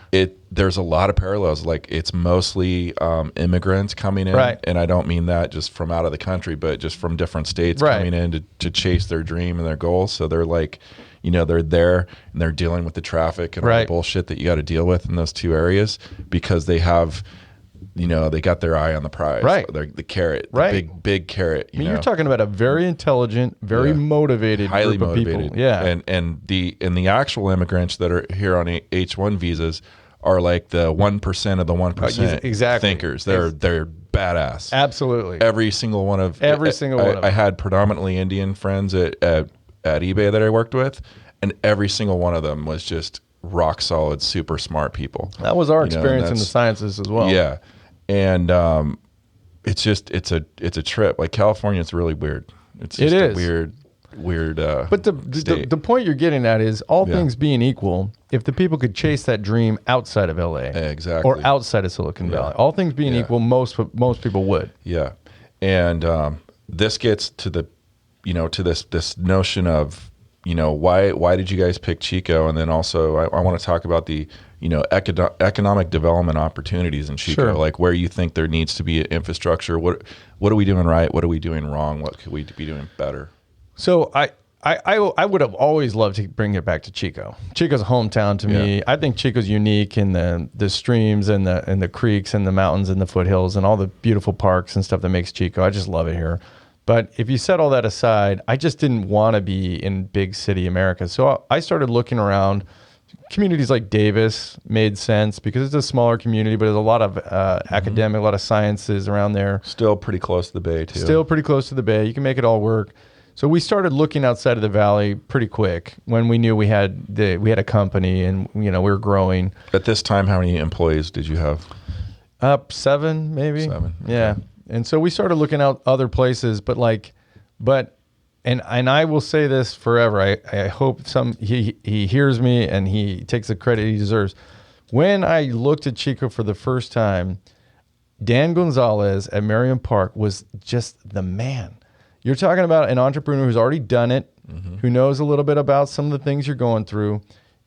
There's a lot of parallels. Like it's mostly immigrants coming in, Right. and I don't mean that just from out of the country, but just from different states Right. coming in to chase their dream and their goals. So they're like, they're there and they're dealing with the traffic and all the Right. bullshit that you got to deal with in those two areas because they have, they got their eye on the prize. Right. The carrot, the Right. big carrot. I mean, you're talking about a very intelligent, very motivated highly group motivated. of people. Yeah. And the actual immigrants that are here on H-1 visas are like the 1% of the 1% exactly. thinkers. They're badass. Absolutely. Every single one of Every single one of them. I had predominantly Indian friends at eBay that I worked with, and every single one of them was just rock solid, super smart people. That was our experience in the sciences as well. Yeah. And it's a trip. Like California, it's really weird. It's just a weird. But the point you're getting at is all things being equal, if the people could chase that dream outside of LA, exactly, or outside of Silicon Valley, all things being equal, most people would. Yeah, and this gets to the, to this notion of, why did you guys pick Chico, and then also I want to talk about the economic development opportunities in Chico, Sure. like where you think there needs to be infrastructure. What are we doing right? What are we doing wrong? What could we be doing better? So I would have always loved to bring it back to Chico. Chico's a hometown to me. I think Chico's unique in the streams and the creeks and the mountains and the foothills and all the beautiful parks and stuff that makes Chico. I just love it here. But if you set all that aside, I just didn't want to be in big city America. So I started looking around. Communities like Davis made sense because it's a smaller community, but there's a lot of academic, a lot of sciences around there. Still pretty close to the Bay too. Still pretty close to the Bay. You can make it all work. So we started looking outside of the valley pretty quick when we knew we had a company and we were growing. At this time, how many employees did you have? 7 maybe. 7. Okay. Yeah. And so we started looking out other places, and I will say this forever. I hope he hears me and he takes the credit he deserves. When I looked at Chico for the first time, Dan Gonzalez at Merriam Park was just the man. You're talking about an entrepreneur who's already done it, who knows a little bit about some of the things you're going through,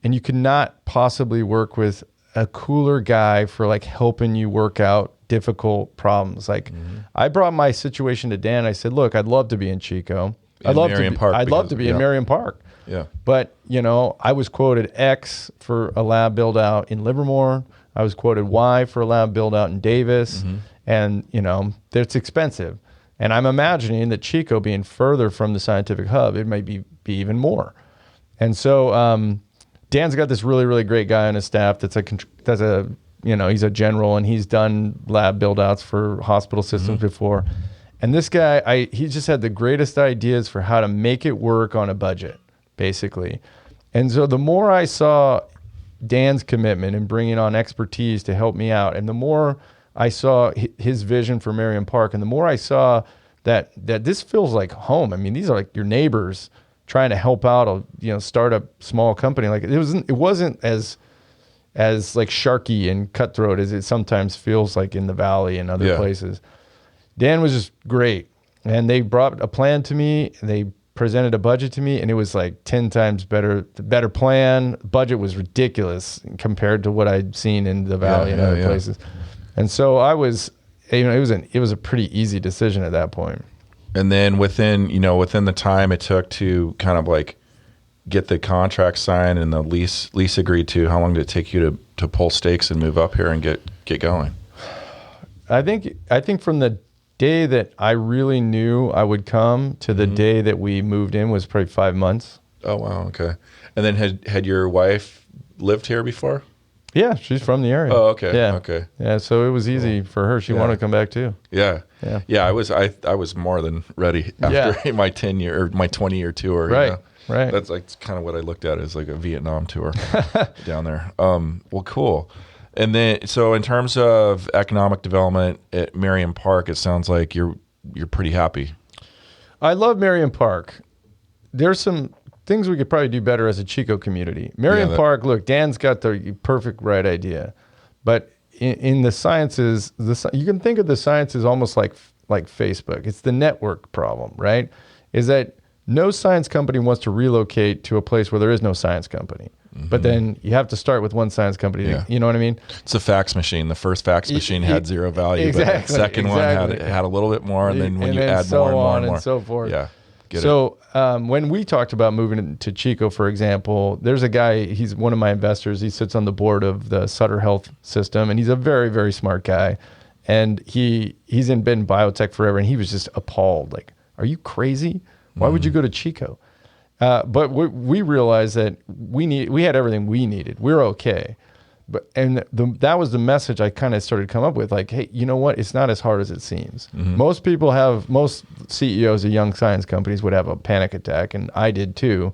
and you could not possibly work with a cooler guy for like helping you work out difficult problems. Like I brought my situation to Dan. I said, look, I'd love to be in Chico. I'd love to be in Merriam Park. Yeah. But, I was quoted X for a lab build out in Livermore. I was quoted Y for a lab build out in Davis. And, it's expensive. And I'm imagining that Chico being further from the scientific hub, it might be even more. And so Dan's got this really, really great guy on his staff that's he's a general and he's done lab build outs for hospital systems before. And this guy, he just had the greatest ideas for how to make it work on a budget, basically. And so the more I saw Dan's commitment and bringing on expertise to help me out, and the more I saw his vision for Merriam Park, and the more I saw that this feels like home. I mean, these are like your neighbors trying to help out start a small company. Like it wasn't as like sharky and cutthroat as it sometimes feels like in the valley and other places. Dan was just great. And they brought a plan to me, and they presented a budget to me, and it was like 10 times better. The better plan. Budget was ridiculous compared to what I'd seen in the valley and other places. And so I was, it was a pretty easy decision at that point. And then within the time it took to kind of like get the contract signed and the lease agreed to, how long did it take you to pull stakes and move up here and get going? I think from the day that I really knew I would come to the day that we moved in was probably 5 months. Oh, wow. Okay. And then had your wife lived here before? Yeah, she's from the area. Oh, okay. Yeah. Okay. Yeah, so it was easy for her. She wanted to come back too. Yeah. Yeah. Yeah, I was more than ready after my 10-year or my 20-year tour. Right. Right. That's like kind of what I looked at as like a Vietnam tour down there. Well, cool. And then, so in terms of economic development at Merriam Park, it sounds like you're pretty happy. I love Merriam Park. There's some things we could probably do better as a Chico community. Merriam Park, look, Dan's got the perfect right idea, but in the sciences, you can think of the sciences almost like Facebook. It's the network problem, right? Is that no science company wants to relocate to a place where there is no science company. But then you have to start with one science company. Yeah. You know what I mean? It's a fax machine. The first fax machine had zero value, exactly, but the second one had a little bit more, and then when you add more and more and more, and so forth. Yeah. When we talked about moving to Chico, for example, there's a guy, he's one of my investors. He sits on the board of the Sutter Health system, and he's a very, very smart guy. And he's been in biotech forever, and he was just appalled. Like, are you crazy? Why would you go to Chico? But we realized that we had everything we needed. We're okay. That was the message I kind of started to come up with. Like, hey, you know what? It's not as hard as it seems. Most CEOs of young science companies would have a panic attack, and I did too.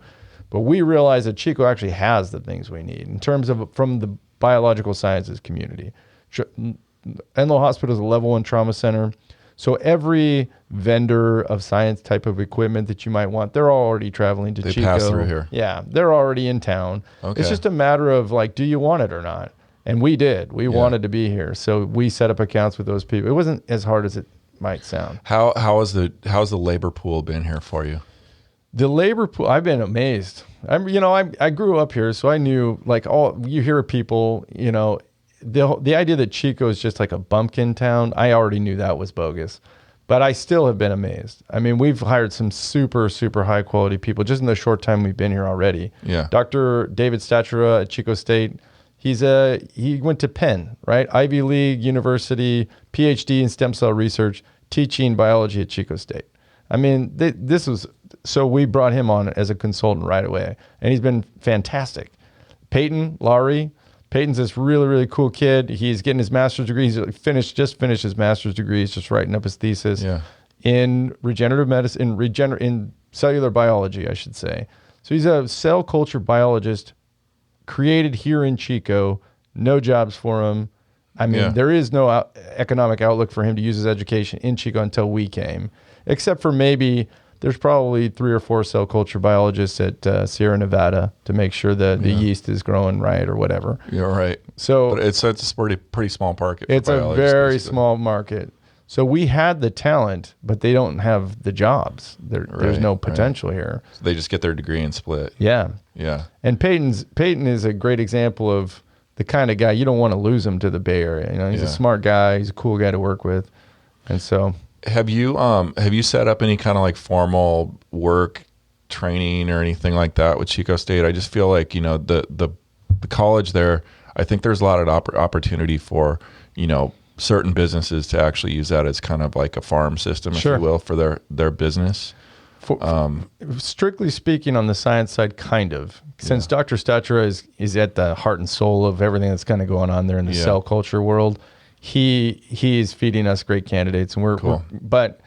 But we realized that Chico actually has the things we need in terms of from the biological sciences community. Enloe Hospital is a level 1 trauma center. So every vendor of science type of equipment that you might want, they're already traveling to Chico. They pass through here. Yeah, they're already in town. Okay. It's just a matter of like, do you want it or not? And we did. We wanted to be here, so we set up accounts with those people. It wasn't as hard as it might sound. How's the labor pool been here for you? The labor pool, I've been amazed. I grew up here, so I knew you hear people, the idea that Chico is just like a bumpkin town, I already knew that was bogus. But I still have been amazed. I mean, we've hired some super, super high quality people just in the short time we've been here already. Yeah. Dr. David Statura at Chico State, he went to Penn, right? Ivy League University, PhD in stem cell research, teaching biology at Chico State. I mean, so we brought him on as a consultant right away, and he's been fantastic. Peyton Lowry. Peyton's this really, really cool kid. He's getting his master's degree. He's just finished his master's degree. He's just writing up his thesis in regenerative medicine, in cellular biology, I should say. So he's a cell culture biologist created here in Chico. No jobs for him. I mean, there is no economic outlook for him to use his education in Chico until we came, except for maybe there's probably 3 or 4 cell culture biologists at Sierra Nevada to make sure that the yeast is growing right or whatever. You're right. So but it's a pretty small market. It's a very small market. So we had the talent, but they don't have the jobs. There's no potential here. So they just get their degree and split. Yeah. Yeah. And Peyton is a great example of the kind of guy you don't want to lose him to the Bay Area. He's a smart guy. He's a cool guy to work with. And so... Have you set up any kind of like formal work training or anything like that with Chico State? I just feel like the college there. I think there's a lot of opportunity for certain businesses to actually use that as kind of like a farm system, if you will, for their business. Strictly speaking, on the science side, kind of. Since Dr. Statura is at the heart and soul of everything that's kind of going on there in the cell culture world. He's feeding us great candidates, and we're but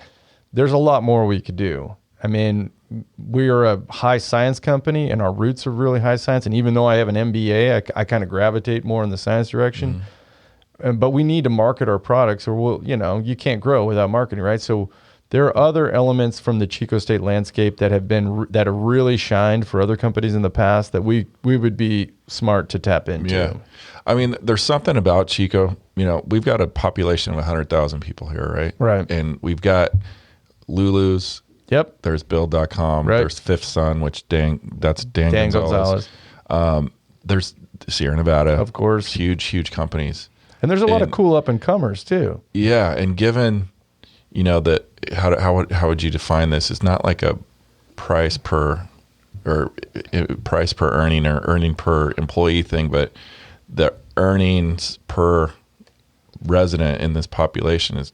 there's a lot more we could do. I mean, we are a high science company, and our roots are really high science. And even though I have an MBA, I kind of gravitate more in the science direction. But we need to market our products, or you can't grow without marketing, right? So there are other elements from the Chico State landscape that have really shined for other companies in the past that we would be smart to tap into. Yeah. I mean, there's something about Chico. We've got a population of 100,000 people here, right? Right. And we've got Lulu's. Yep. There's Build.com. Right. There's Fifth Son, which Dan Gonzalez. There's Sierra Nevada. Of course. Huge companies. And there's a lot of cool up and comers too. Yeah. And given, that how would you define this? It's not like a price per earning or earning per employee thing, but the earnings per resident in this population is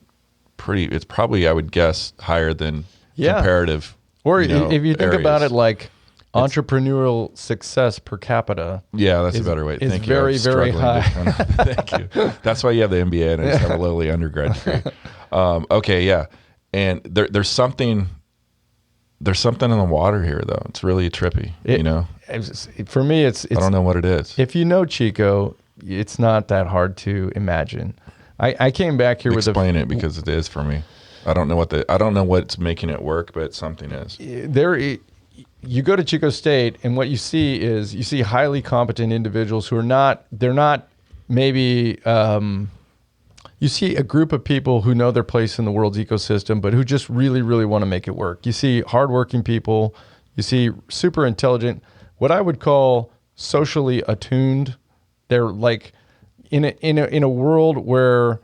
it's probably, I would guess, higher than comparative. Or if you think areas. About it like entrepreneurial success per capita. Yeah, that's a better way. It's very, very high. Thank you. That's why you have the MBA and I just have a lowly undergrad degree. Okay, yeah. And there's something in the water here, though. It's really trippy, For me, it's I don't know what it is. If you know Chico, it's not that hard to imagine. I came back here Explain it, because it is for me. I don't know what's making it work, but something is. You go to Chico State, and what you see is highly competent individuals who they're not maybe you see a group of people who know their place in the world's ecosystem, but who just really, really want to make it work. You see hardworking people. You see super intelligent, what I would call socially attuned. They're like in a world where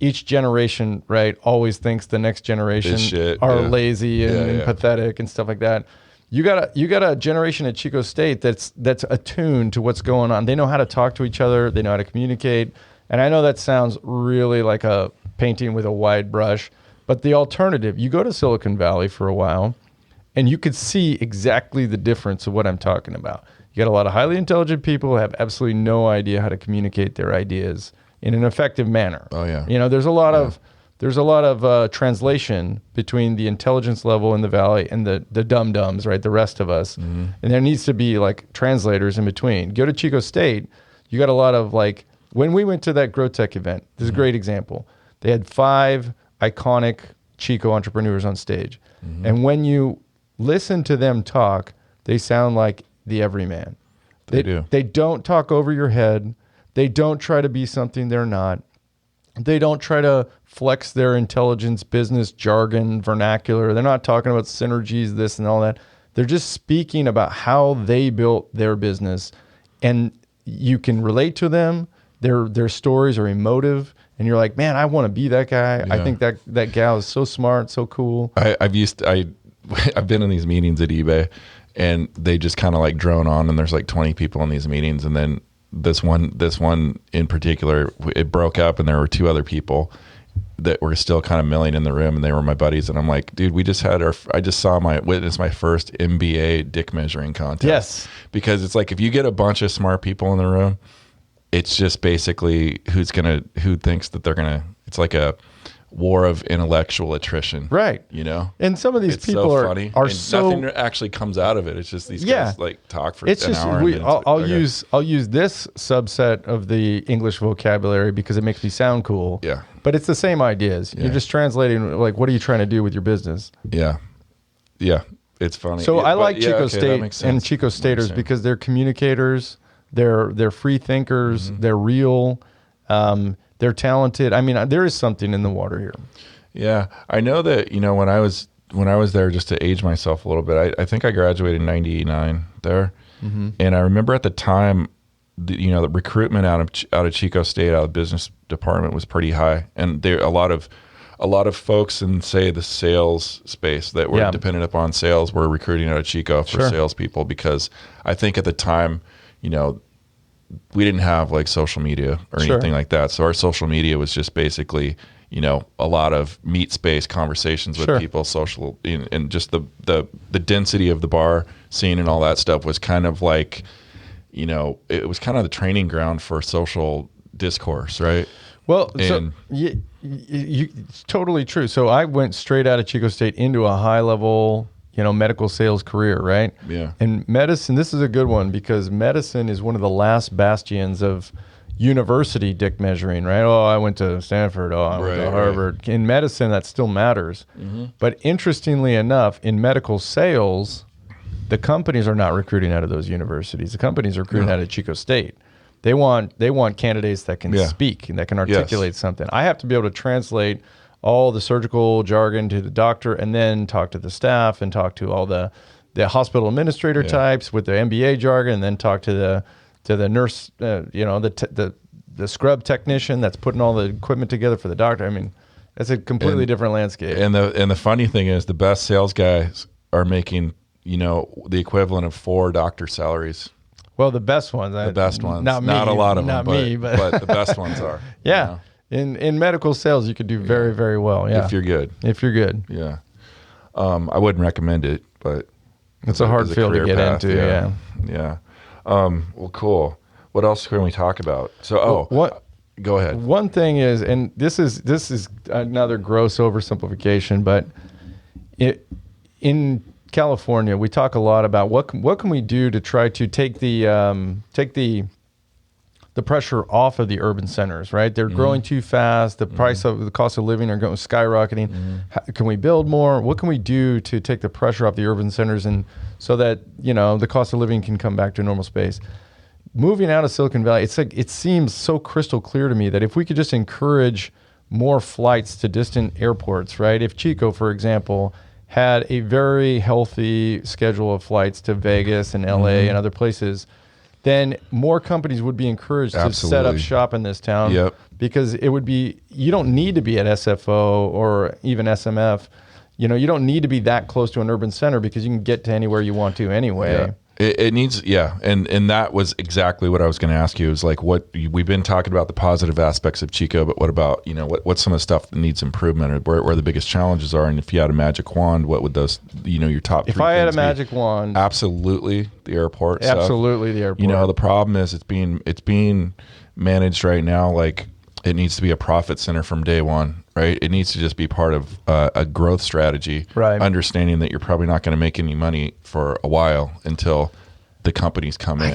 each generation, right, always thinks the next generation are lazy and pathetic and stuff like that. You got a generation at Chico State that's attuned to what's going on. They know how to talk to each other. They know how to communicate. And I know that sounds really like a painting with a wide brush, but the alternative, you go to Silicon Valley for a while, and you could see exactly the difference of what I'm talking about. You got a lot of highly intelligent people who have absolutely no idea how to communicate their ideas in an effective manner. Oh yeah. You know, there's a lot of translation between the intelligence level in the Valley and the dum-dums, right? The rest of us. Mm-hmm. And there needs to be like translators in between. Go to Chico State, you got a lot of like, when we went to that Grow Tech event, this is a great example. They had 5 iconic Chico entrepreneurs on stage. Mm-hmm. And when you listen to them talk, they sound like the everyman. They do. They don't talk over your head. They don't try to be something they're not. They don't try to flex their intelligence, business jargon, vernacular. They're not talking about synergies, this and all that. They're just speaking about how they built their business, and you can relate to them. Their stories are emotive, and you're like, man, I want to be that guy. Yeah. I think that gal is so smart, so cool. I've been in these meetings at eBay, and they just kind of like drone on, and there's like 20 people in these meetings, and then this one in particular, it broke up, and there were 2 other people that were still kind of milling in the room, and they were my buddies, and I'm like, dude, I just saw witness my first MBA dick measuring contest. Yes. Because it's like, if you get a bunch of smart people in the room, it's just basically who thinks that they're gonna, it's like a war of intellectual attrition. Right. You know? And some of these people so are funny. Are and so nothing actually comes out of it. It's just these guys like talk for an hour. I'll use this subset of the English vocabulary because it makes me sound cool. Yeah. But it's the same ideas. Yeah. You're just translating, like, what are you trying to do with your business? Yeah. Yeah. It's funny. So I like Chico State and Chico Staters because they're communicators, they're free thinkers, they're real, they're talented. I mean, there is something in the water here. Yeah. I know that, you know, when I was there, just to age myself a little bit, I think I graduated in 99 there. Mm-hmm. And I remember at the time, the recruitment out of Chico State, out of the business department, was pretty high. And there a lot of folks in, say, the sales space that were dependent upon sales were recruiting out of Chico for salespeople, because I think at the time, you know, we didn't have like social media or anything like that. So our social media was just basically, you know, a lot of meet space conversations with people, social, and just the density of the bar scene and all that stuff was kind of like, you know, it was kind of the training ground for social discourse, right? Well, so it's totally true. So I went straight out of Chico State into a high level, you know, medical sales career, right? Yeah. And medicine, this is a good one because medicine is one of the last bastions of university dick measuring, right? Oh, I went to Stanford. Oh, I went to Harvard. Right. In medicine, that still matters. Mm-hmm. But interestingly enough, in medical sales, the companies are not recruiting out of those universities. The companies are recruiting out of Chico State. They want candidates that can speak and that can articulate something. I have to be able to translate all the surgical jargon to the doctor, and then talk to the staff and talk to all the hospital administrator types with the MBA jargon, and then talk to the nurse, the scrub technician that's putting all the equipment together for the doctor. I mean, that's a completely different landscape. And the funny thing is, the best sales guys are making, you know, the equivalent of 4 doctor salaries. Well, the best ones. The best ones. Not me. Not a lot of not them, me, but the best ones are. Yeah. You know? In medical sales, you could do very, very well. Yeah. If you're good. Yeah. I wouldn't recommend it, but it's a hard field to get into. Yeah. Yeah. Well, cool. What else can we talk about? So, go ahead. One thing is, and this is another gross oversimplification, but in California, we talk a lot about what can we do to try to take the pressure off of the urban centers, right? They're growing too fast. The price of the cost of living are going skyrocketing. Can we build more? What can we do to take the pressure off the urban centers, and so that, you know, the cost of living can come back to a normal space? moving out of Silicon Valley, it's like, it seems so crystal clear to me that if we could just encourage more flights to distant airports, right? If Chico, for example, had a very healthy schedule of flights to Vegas and LA and other places, then more companies would be encouraged to set up shop in this town. Yep. Because it would be, you don't need to be at SFO or even SMF. You know, you don't need to be that close to an urban center because you can get to anywhere you want to anyway. Yeah. It needs, and that was exactly what I was going to ask you. Is like, what we've been talking about the positive aspects of Chico, but what about, you know, what's some of the stuff that needs improvement, or where the biggest challenges are? And if you had a magic wand, what would those, you know, your top? If I had a magic wand, absolutely the airport. Absolutely the airport. You know, the problem is it's being managed right now like it needs to be a profit center from day one. Right, it needs to just be part of a growth strategy. Right, understanding that you're probably not going to make any money for a while until the companies come in.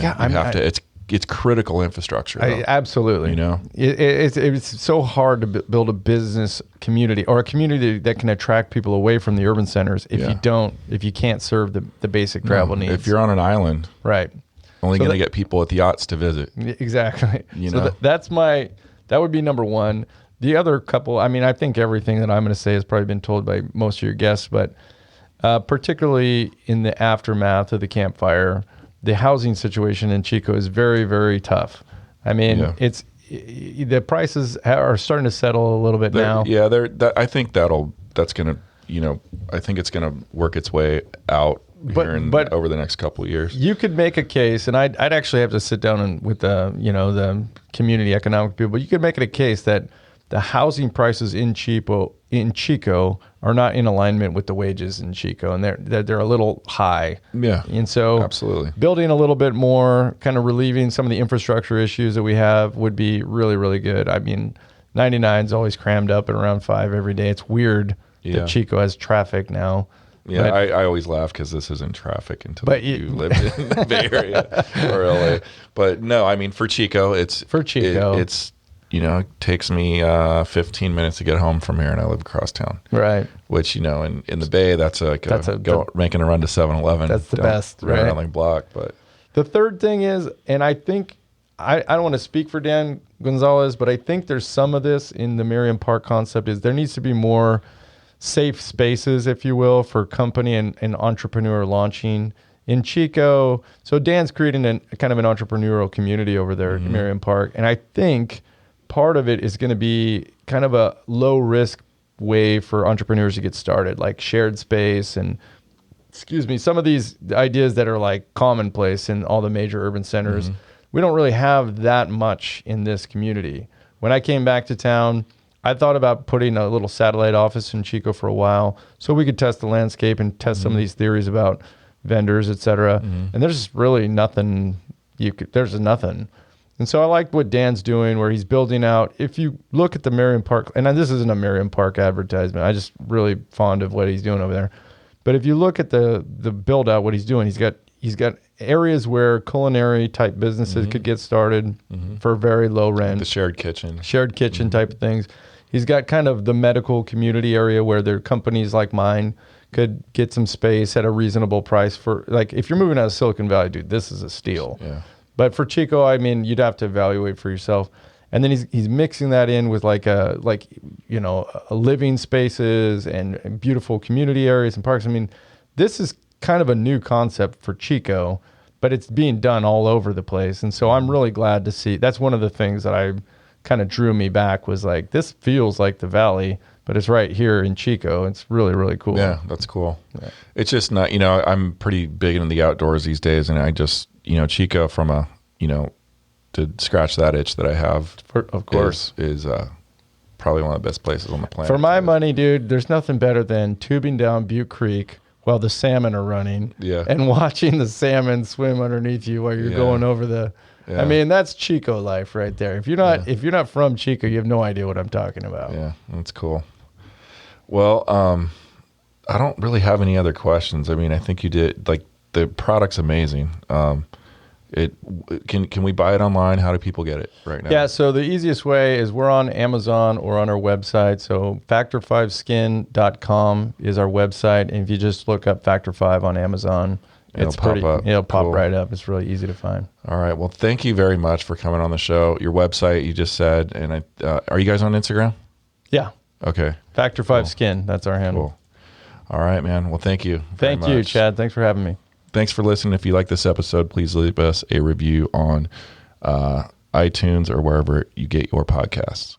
It's critical infrastructure. Absolutely, you know, it's so hard to build a business community or a community that can attract people away from the urban centers if you can't serve the basic travel needs. If you're on an island, right, only going to get people at the yachts to visit. Exactly. You know, that would be number one. The other couple, I mean, I think everything that I'm going to say has probably been told by most of your guests, but particularly in the aftermath of the Camp Fire, the housing situation in Chico is very, very tough. I mean, the prices are starting to settle a little bit now. Yeah, I think that's going to, you know, I think it's going to work its way out over the next couple of years. You could make a case, and I'd actually have to sit down with the community economic people, but you could make it a case that the housing prices in Chico are not in alignment with the wages in Chico, and they're a little high. Yeah, and so absolutely building a little bit more, kind of relieving some of the infrastructure issues that we have would be really, really good. I mean, 99 is always crammed up at around 5 every day. It's weird that Chico has traffic now. Yeah, I always laugh because this isn't traffic until you lived in the Bay Area or LA. But no, I mean for Chico, it's you know, it takes me 15 minutes to get home from here, and I live across town. Right. Which, you know, in the Bay, that's making a run to 7-Eleven. That's the best, right? Around the block. But the third thing is, and I think I don't want to speak for Dan Gonzalez, but I think there's some of this in the Merriam Park concept is there needs to be more safe spaces, if you will, for company and entrepreneur launching in Chico. So Dan's creating a kind of an entrepreneurial community over there at Merriam Park, and I think part of it is going to be kind of a low risk way for entrepreneurs to get started, like shared space and, some of these ideas that are like commonplace in all the major urban centers. We don't really have that much in this community. When I came back to town, I thought about putting a little satellite office in Chico for a while so we could test the landscape and test some of these theories about vendors, et cetera. And there's really nothing there's nothing. And so I like what Dan's doing where he's building out. If you look at the Merriam Park, and this isn't a Merriam Park advertisement, I just really fond of what he's doing over there. But if you look at the build out, what he's doing, he's got areas where culinary type businesses could get started for very low rent. The shared kitchen type of things. He's got kind of the medical community area where there are companies like mine could get some space at a reasonable price for, like, if you're moving out of Silicon Valley, dude, this is a steal. Yeah. But for Chico, I mean, you'd have to evaluate for yourself. And then he's mixing that in with a living spaces and beautiful community areas and parks. I mean, this is kind of a new concept for Chico, but it's being done all over the place. And so I'm really glad to see. That's one of the things that I kind of drew me back was like, this feels like the Valley, but it's right here in Chico. It's really, really cool. Yeah, that's cool. Yeah. It's just not, I'm pretty big into the outdoors these days, and I just, Chico from to scratch that itch that I have, of course, is probably one of the best places on the planet. For my money, dude, there's nothing better than tubing down Butte Creek while the salmon are running and watching the salmon swim underneath you while you're going over the... Yeah. I mean, that's Chico life right there. If you're not from Chico, you have no idea what I'm talking about. Yeah, that's cool. Well, I don't really have any other questions. I mean, I think you did, like, the product's amazing. Can we buy it online? How do people get it right now? Yeah, so the easiest way is we're on Amazon or on our website. So FACTOR5skin.com is our website. And if you just look up Factor 5 on Amazon, It'll pop up. It'll pop Cool. right up. It's really easy to find. All right. Well, thank you very much for coming on the show. Your website, you just said, and are you guys on Instagram? Yeah. Okay. FACTORFIVE Skin. That's our handle. Cool. All right, man. Well, thank you. Thank you, Chad. Thanks for having me. Thanks for listening. If you like this episode, please leave us a review on iTunes or wherever you get your podcasts.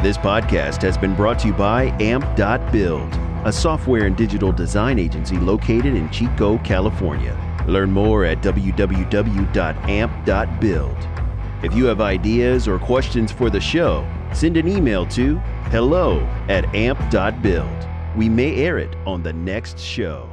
This podcast has been brought to you by AMP.build, a software and digital design agency located in Chico, California. Learn more at www.amp.build. If you have ideas or questions for the show, send an email to hello@amp.build. We may air it on the next show.